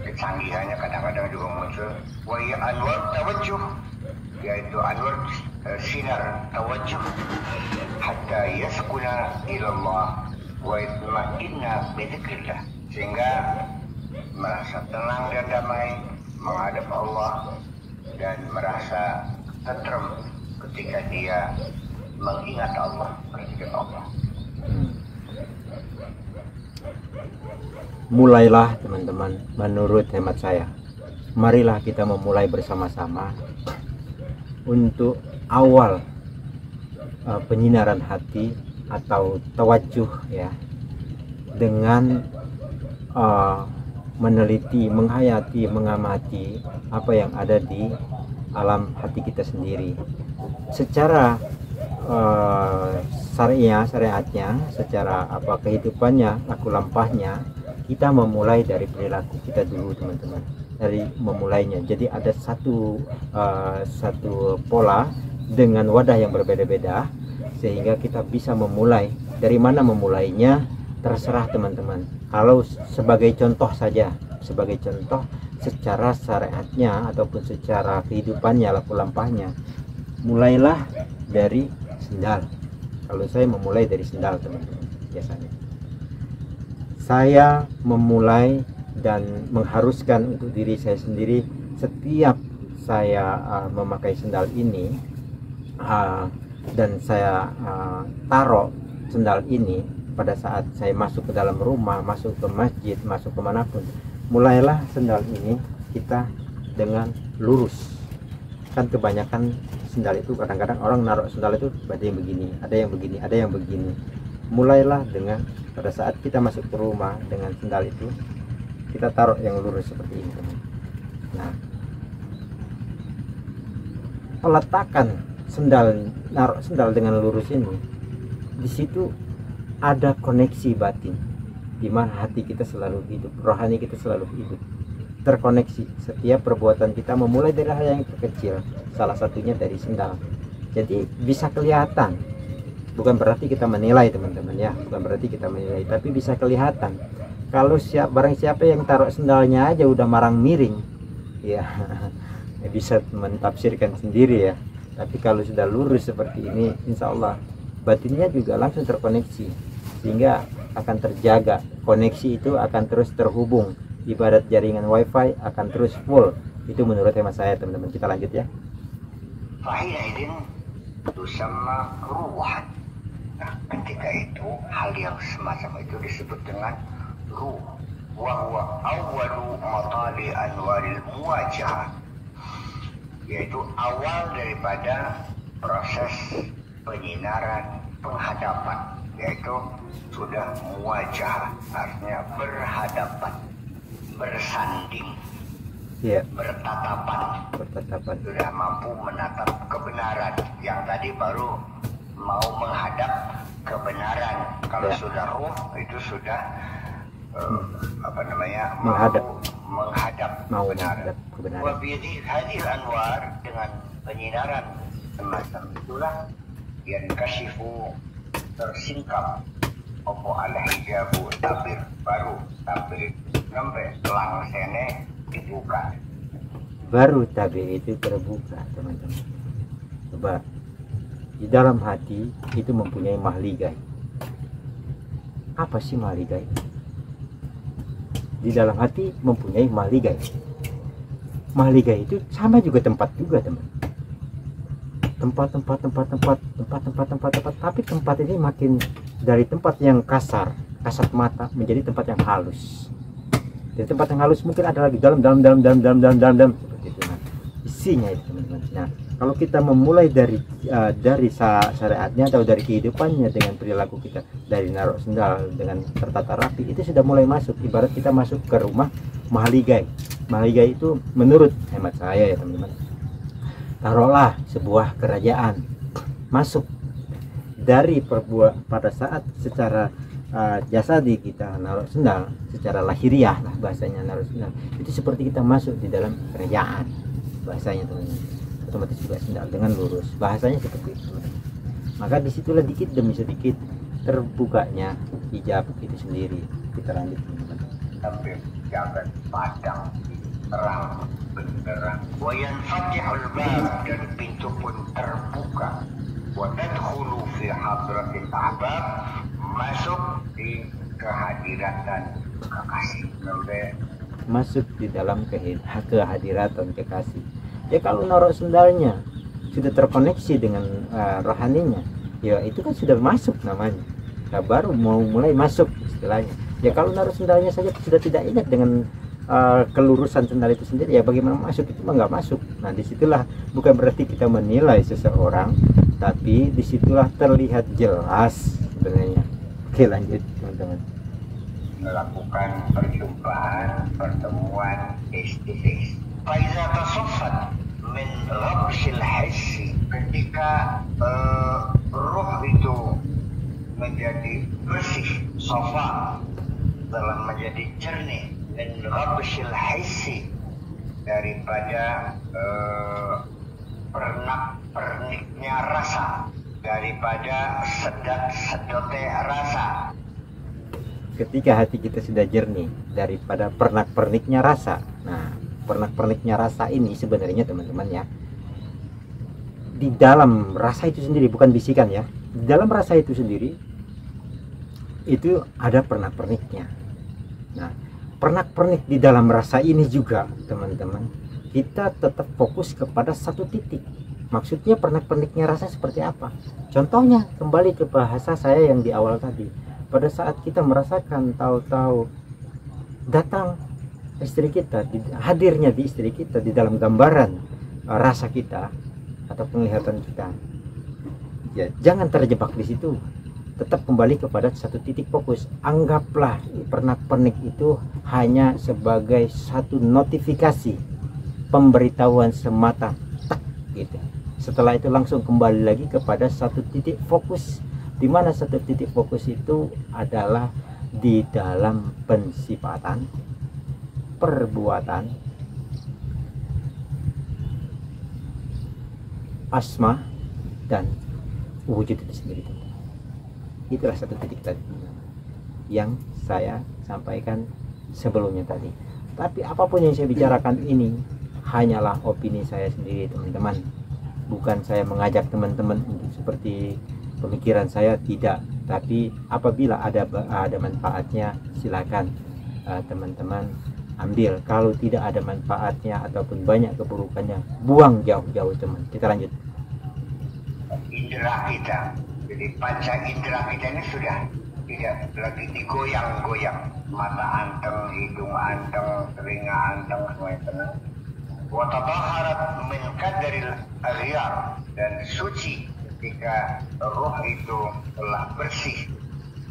kecanggihannya kadang-kadang juga muncul. Wa ya anwar tawajjuh, yaitu anwar sinar tawajjuh, hatta yaskuna ilallah wa itma'inna bidzikrillah, sehingga merasa tenang dan damai menghadap Allah dan merasa tenteram ketika dia mengingat Allah, berzikir Allah. Mulailah, teman-teman, menurut hemat saya, marilah kita memulai bersama-sama untuk awal penyinaran hati atau tawajuh, ya, dengan meneliti, menghayati, mengamati apa yang ada di alam hati kita sendiri secara syariatnya, secara kehidupannya, laku lampahnya. Kita memulai dari perilaku kita dulu, teman-teman, dari memulainya. Jadi ada satu pola dengan wadah yang berbeda-beda, sehingga kita bisa memulai. Dari mana memulainya terserah, teman-teman. Kalau sebagai contoh saja, sebagai contoh secara syariatnya ataupun secara kehidupannya, laku lampahnya, mulailah dari sendal. Kalau saya memulai dari sendal, teman-teman, biasanya saya memulai dan mengharuskan untuk diri saya sendiri, setiap saya memakai sendal ini dan saya taruh sendal ini pada saat saya masuk ke dalam rumah, masuk ke masjid, masuk kemanapun, mulailah sendal ini kita dengan lurus. Kan kebanyakan sendal itu kadang-kadang orang naruh sendal itu ada yang begini, ada yang begini, ada yang begini. Mulailah dengan pada saat kita masuk ke rumah dengan sendal itu kita taruh yang lurus seperti ini, teman. Nah, peletakan sendal, naruh sendal dengan lurus ini, di situ ada koneksi batin, di mana hati kita selalu hidup, rohani kita selalu hidup, terkoneksi. Setiap perbuatan kita memulai dari hal yang terkecil, salah satunya dari sendal. Jadi bisa kelihatan, bukan berarti kita menilai, teman-teman, ya, bukan berarti kita menilai, tapi bisa kelihatan. Kalau barang siapa yang taruh sendalnya aja udah marang miring, ya, bisa mentafsirkan sendiri, ya. Tapi kalau sudah lurus seperti ini, insya Allah batinnya juga langsung terkoneksi, sehingga akan terjaga. Koneksi itu akan terus terhubung, ibarat jaringan wifi akan terus full. Itu menurut hemat saya, teman-teman. Kita lanjut, ya. Tusamma ruhan. Nah, ketika itu hal yang semacam itu disebut dengan ruh. Wa huwa awwalu matali anwaril muwajahah, yaitu awal daripada proses penyinaran penghadapan, yaitu sudah muwajahah, artinya berhadapan, bersanding, bertatapan, sudah mampu menatap kebenaran. Yang tadi baru mau menghadap kebenaran. Kalau sudah ruh itu sudah menghadap kebenaran. Wabidi hadil anwar, dengan penyinaran semacam itulah yang kashifu, tersingkap opo ala hijabu tabir baru, tabir nembe telang sene dibuka, baru tabir itu terbuka, teman-teman. Coba, di dalam hati itu mempunyai mahligai. Apa sih mahligai? Di dalam hati mempunyai mahligai. Mahligai itu sama juga tempat juga, teman. Tempat. Tapi tempat ini makin dari tempat yang kasar, kasat mata menjadi tempat yang halus. Dari tempat yang halus mungkin ada lagi dalam seperti itu. Nah, isinya itu teman-teman. Nah, kalau kita memulai dari syariatnya atau dari kehidupannya dengan perilaku kita, dari naruh sendal dengan tertata rapi, itu sudah mulai masuk. Ibarat kita masuk ke rumah mahaligai. Mahaligai itu menurut hemat saya ya teman-teman, taruhlah sebuah kerajaan masuk dari pada saat secara jasadi kita naruh sendal, secara lahiriah lah bahasanya naruh sendal, itu seperti kita masuk di dalam kerajaan bahasanya teman-teman. Otomatis juga sendal dengan lurus, bahasanya seperti itu teman-teman. Maka disitulah dikit demi sedikit terbukanya hijab itu sendiri. Kita lanjut teman-teman. Tapi jangan padang terang benderang. Wa yanfatihul bab, dan pintu pun terbuka. Wa tadkhulu fi hadratil ahbab, masuk di kehadiran kekasih. Masuk di dalam kehadiratan kekasih. Ya kalau naruh sendalnya sudah terkoneksi dengan rohaninya, ya itu kan sudah masuk namanya. Nah, baru mau mulai masuk istilahnya. Ya kalau naruh sendalnya saja sudah tidak ingat dengan kelurusan sendal itu sendiri, ya bagaimana masuk, itu mah nggak masuk. Nah disitulah bukan berarti kita menilai seseorang, tapi disitulah terlihat jelas sebenarnya. Oke lanjut teman-teman. Melakukan pertemuan face to face. Faiza tasaffat min rabshil hissi, ketika ruh itu menjadi bersih, safa, dalam menjadi jernih, min rabshil hissi, daripada pernik-perniknya rasa, daripada sedot-sedotnya rasa. Ketika hati kita sudah jernih daripada pernak-perniknya rasa. Nah, pernak-perniknya rasa ini sebenarnya teman-teman ya, di dalam rasa itu sendiri, bukan bisikan ya, di dalam rasa itu sendiri itu ada pernak-perniknya. Nah, pernak-pernik di dalam rasa ini juga teman-teman, kita tetap fokus kepada satu titik. Maksudnya pernak-perniknya rasa seperti apa? Contohnya kembali ke bahasa saya yang di awal tadi. Pada saat kita merasakan tahu-tahu datang istri kita, hadirnya di istri kita di dalam gambaran rasa kita atau penglihatan kita, ya jangan terjebak di situ. Tetap kembali kepada satu titik fokus. Anggaplah pernak-pernik itu hanya sebagai satu notifikasi, pemberitahuan semata, tak gitu. Setelah itu langsung kembali lagi kepada satu titik fokus, di mana satu titik fokus itu adalah di dalam pensifatan, perbuatan, asma, dan wujud itu sendiri. Itulah satu titik tadi yang saya sampaikan sebelumnya tadi. Tapi apapun yang saya bicarakan ini hanyalah opini saya sendiri teman-teman. Bukan saya mengajak teman-teman untuk seperti pemikiran saya, tidak. Tapi apabila ada manfaatnya silakan teman-teman ambil. Kalau tidak ada manfaatnya ataupun banyak keburukannya, buang jauh-jauh teman. Kita lanjut. Indera kita, jadi panca indera kita ini sudah tidak lagi digoyang-goyang. Mata anteng, hidung anteng, telinga anteng, semuanya tenang. Wa tataharat min qadaril aghyar, dan suci ketika roh itu telah bersih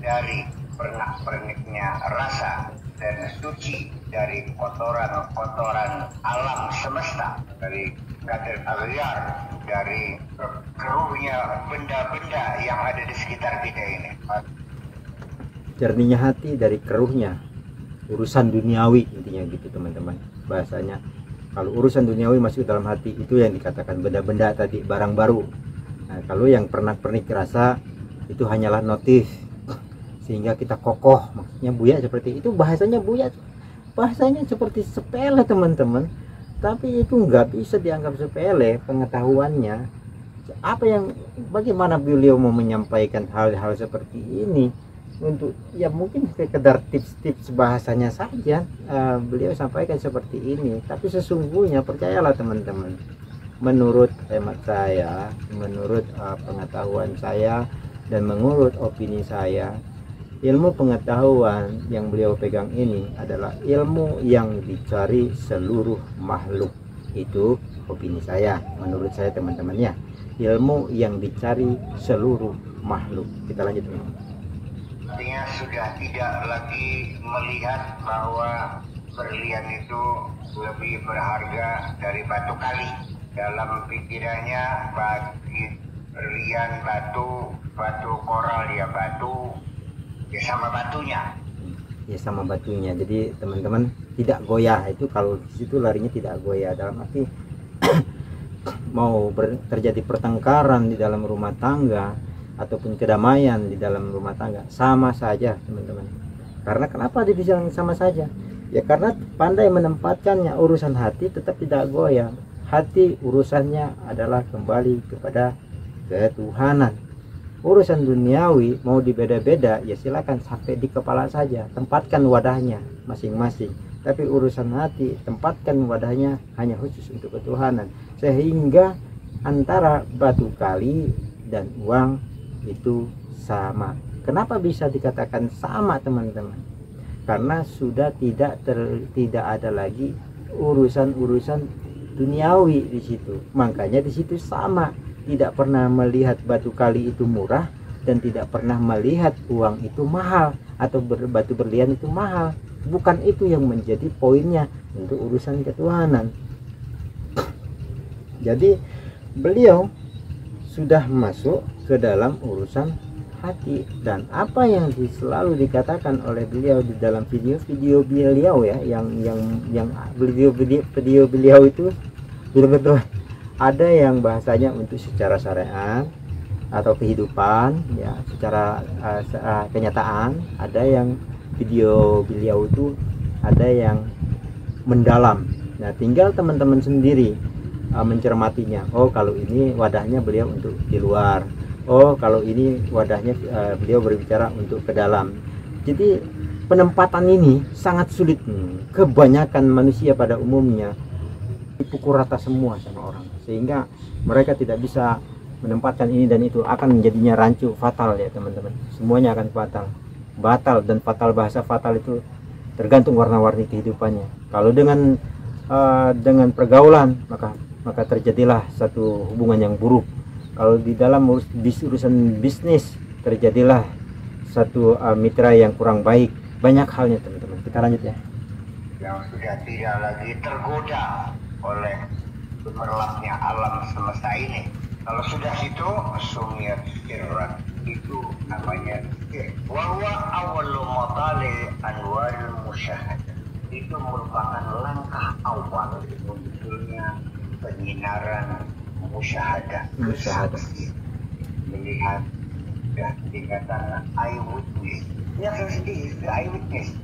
dari pernak-perniknya rasa, dan suci dari kotoran-kotoran alam semesta, dari qadir aghyar, dari keruhnya benda-benda yang ada di sekitar kita ini. Jernihnya hati dari keruhnya urusan duniawi, intinya gitu teman-teman bahasanya. Kalau urusan duniawi masuk dalam hati, itu yang dikatakan benda-benda tadi, barang baru. Nah, kalau yang pernak-pernik rasa itu hanyalah notif, sehingga kita kokoh. Maksudnya buya seperti itu, bahasanya buya, bahasanya seperti sepele teman-teman. Tapi itu nggak bisa dianggap sepele pengetahuannya. Bagaimana beliau mau menyampaikan hal-hal seperti ini? Untuk ya mungkin sekedar tips-tips bahasanya saja beliau sampaikan seperti ini, tapi sesungguhnya percayalah teman-teman, menurut hemat saya, menurut pengetahuan saya, dan menurut opini saya, ilmu pengetahuan yang beliau pegang ini adalah ilmu yang dicari seluruh makhluk. Itu opini saya, menurut saya teman-teman ya, ilmu yang dicari seluruh makhluk. Kita lanjut teman-teman. Artinya sudah tidak lagi melihat bahwa berlian itu lebih berharga dari batu kali. Dalam pikirannya berlian batu koral ya batu, ya sama batunya. Ya sama batunya. Jadi teman-teman tidak goyah, itu kalau di situ larinya tidak goyah, dalam arti mau terjadi pertengkaran di dalam rumah tangga ataupun kedamaian di dalam rumah tangga sama saja teman-teman. Karena kenapa dibilang sama saja? Ya karena pandai menempatkannya. Urusan hati tetap tidak goyah. Hati urusannya adalah kembali kepada ketuhanan. Urusan duniawi mau dibeda-beda ya silakan sampai di kepala saja, tempatkan wadahnya masing-masing. Tapi urusan hati tempatkan wadahnya hanya khusus untuk ketuhanan, sehingga antara batu kali dan uang itu sama. Kenapa bisa dikatakan sama teman-teman? Karena sudah tidak ada lagi urusan-urusan duniawi di situ. Makanya di situ sama. Tidak pernah melihat batu kali itu murah dan tidak pernah melihat uang itu mahal atau batu berlian itu mahal. Bukan itu yang menjadi poinnya untuk urusan ketuhanan. Jadi beliau sudah masuk ke dalam urusan hati, dan apa yang selalu dikatakan oleh beliau di dalam video-video beliau ya, yang video beliau itu betul-betul ada yang bahasanya untuk secara syariat atau kehidupan ya, secara kenyataan. Ada yang video beliau itu ada yang mendalam. Nah tinggal teman-teman sendiri mencermatinya. Oh kalau ini wadahnya beliau untuk di luar, oh kalau ini wadahnya beliau berbicara untuk ke dalam. Jadi penempatan ini sangat sulit. Kebanyakan manusia pada umumnya dipukul rata semua sama orang, sehingga mereka tidak bisa menempatkan ini dan itu, akan menjadinya rancu, fatal ya teman-teman. Semuanya akan fatal, batal dan fatal. Bahasa fatal itu tergantung warna-warni kehidupannya. Kalau dengan pergaulan maka terjadilah satu hubungan yang buruk. Kalau di dalam urusan bisnis terjadilah satu mitra yang kurang baik. Banyak halnya teman-teman. Kita lanjut ya. Yang sudah tidak lagi tergoda oleh gemerlapnya alam semesta ini. Kalau sudah situ sumiyat sirran, itu namanya sir. Wa huwa awwalu matali anwaril musyahadah. Itu merupakan langkah awal munculnya penyinaran musyahadah. Melihat dan tingkatan eyewitness. Ya sendiri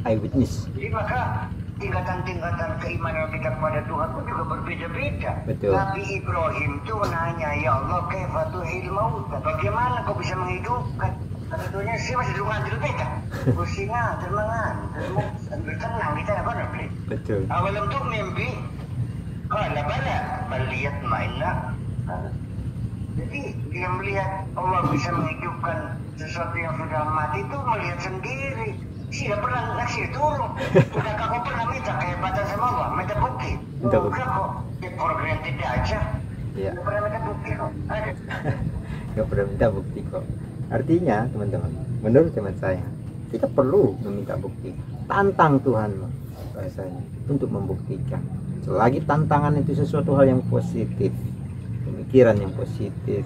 eyewitness. Jadi maka tingkatan-tingkatan keimanan kita kepada Tuhan pun juga berbeda-beda. Nabi Ibrahim itu nanya, ya Allah, kaifa tuhil maut? Bagaimana kau bisa menghidupkan? Kata Tuhannya, saya masih dulu beda. Kusingan, termangan, sambil tenang kita apa nanti? Betul. Awalam tuh mimpi, kalau bala, melihat mainnya. Jadi dia melihat Allah bisa menghidupkan sesuatu yang sudah mati itu melihat sendiri. Tidak pernah ngasih turun. Sudah kau pernah minta kehebatan sama Allah, minta bukti. Enggak kok, di program tidak aja. Iya. Enggak pernah minta bukti kok. Ada. Enggak pernah minta bukti kok. Artinya teman-teman, menurut teman saya, kita perlu meminta bukti. Tantang Tuhan bahasanya untuk membuktikan. Selagi tantangan itu sesuatu hal yang positif, pemikiran yang positif,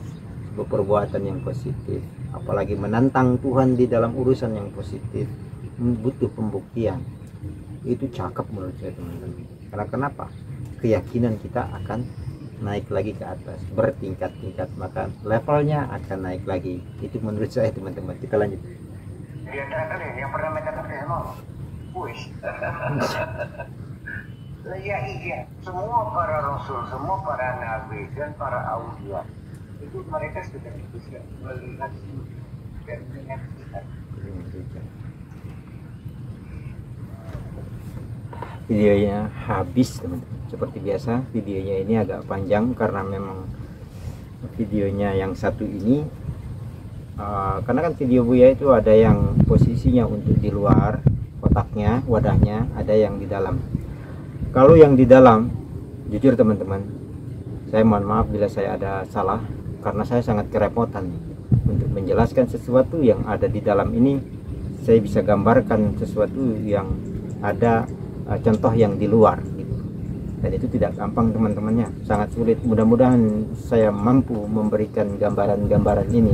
perbuatan yang positif, apalagi menantang Tuhan di dalam urusan yang positif, butuh pembuktian. Itu cakep menurut saya teman-teman. Karena kenapa? Keyakinan kita akan naik lagi ke atas, bertingkat-tingkat, maka levelnya akan naik lagi. Itu menurut saya teman-teman. Kita lanjut. Dia kali yang pernah minta sama push. Ya iya, semua para rasul, semua para nabi dan para aulia itu mereka sudah bisa melihat dan menyaksikan. Videonya habis teman-teman. Seperti biasa videonya ini agak panjang karena memang videonya yang satu ini karena kan video Buya itu ada yang posisinya untuk di luar kotaknya, wadahnya, ada yang di dalam. Kalau yang di dalam, jujur teman-teman, saya mohon maaf bila saya ada salah, karena saya sangat kerepotan untuk menjelaskan sesuatu yang ada di dalam ini. Saya bisa gambarkan sesuatu yang ada contoh yang di luar gitu. Dan itu tidak gampang teman-temannya, sangat sulit. Mudah-mudahan saya mampu memberikan gambaran-gambaran ini,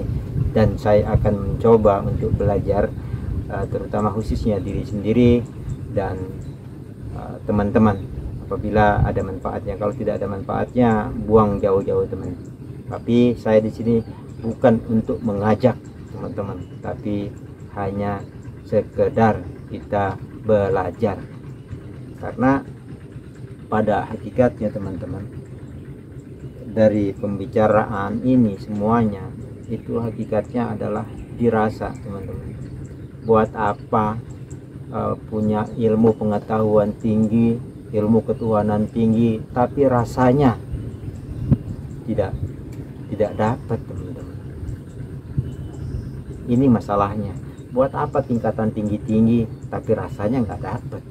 dan saya akan mencoba untuk belajar, terutama khususnya diri sendiri dan teman-teman, apabila ada manfaatnya. Kalau tidak ada manfaatnya, buang jauh-jauh teman. Tapi saya di sini bukan untuk mengajak teman-teman, tapi hanya sekedar kita belajar. Karena pada hakikatnya teman-teman, dari pembicaraan ini semuanya itu hakikatnya adalah dirasa teman-teman. Buat apa punya ilmu pengetahuan tinggi, ilmu ketuhanan tinggi, tapi rasanya tidak dapat teman-teman. Ini masalahnya. Buat apa tingkatan tinggi-tinggi tapi rasanya nggak dapat.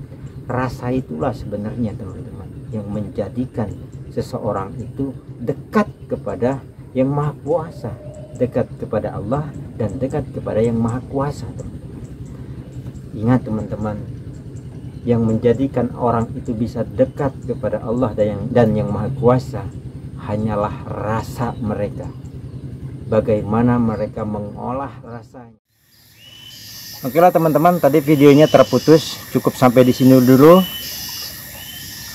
Rasa itulah sebenarnya teman-teman yang menjadikan seseorang itu dekat kepada yang maha kuasa, dekat kepada Allah dan dekat kepada yang maha kuasa teman-teman. Ingat teman-teman, yang menjadikan orang itu bisa dekat kepada Allah dan yang maha kuasa hanyalah rasa mereka, bagaimana mereka mengolah rasanya. Oke lah teman-teman, tadi videonya terputus, cukup sampai di sini dulu.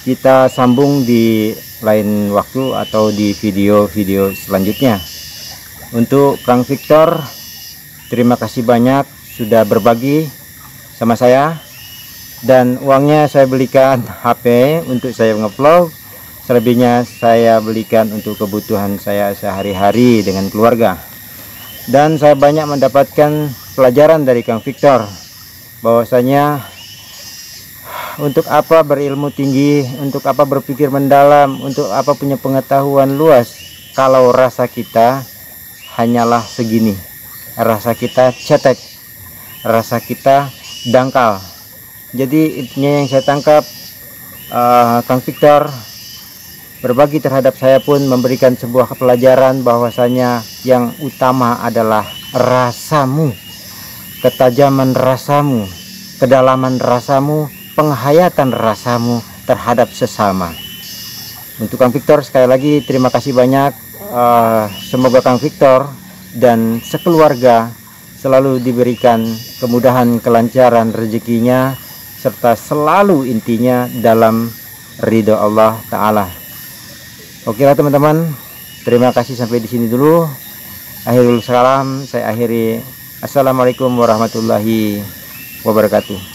Kita sambung di lain waktu atau di video-video selanjutnya. Untuk Kang Victor, terima kasih banyak sudah berbagi sama saya, dan uangnya saya belikan HP untuk saya nge-vlog. Selebihnya saya belikan untuk kebutuhan saya sehari-hari dengan keluarga. Dan saya banyak mendapatkan pelajaran dari Kang Victor, bahwasanya untuk apa berilmu tinggi, untuk apa berpikir mendalam, untuk apa punya pengetahuan luas, kalau rasa kita hanyalah segini, rasa kita cetek, rasa kita dangkal. Jadi intinya yang saya tangkap, Kang Victor berbagi terhadap saya pun memberikan sebuah pelajaran, bahwasanya yang utama adalah rasamu, ketajaman rasamu, kedalaman rasamu, penghayatan rasamu terhadap sesama. Untuk Kang Victor sekali lagi terima kasih banyak. Semoga Kang Victor dan sekeluarga selalu diberikan kemudahan, kelancaran rezekinya, serta selalu intinya dalam ridho Allah Ta'ala. Oke lah teman-teman, terima kasih sampai di sini dulu. Akhirul salam, saya akhiri. Assalamualaikum warahmatullahi wabarakatuh.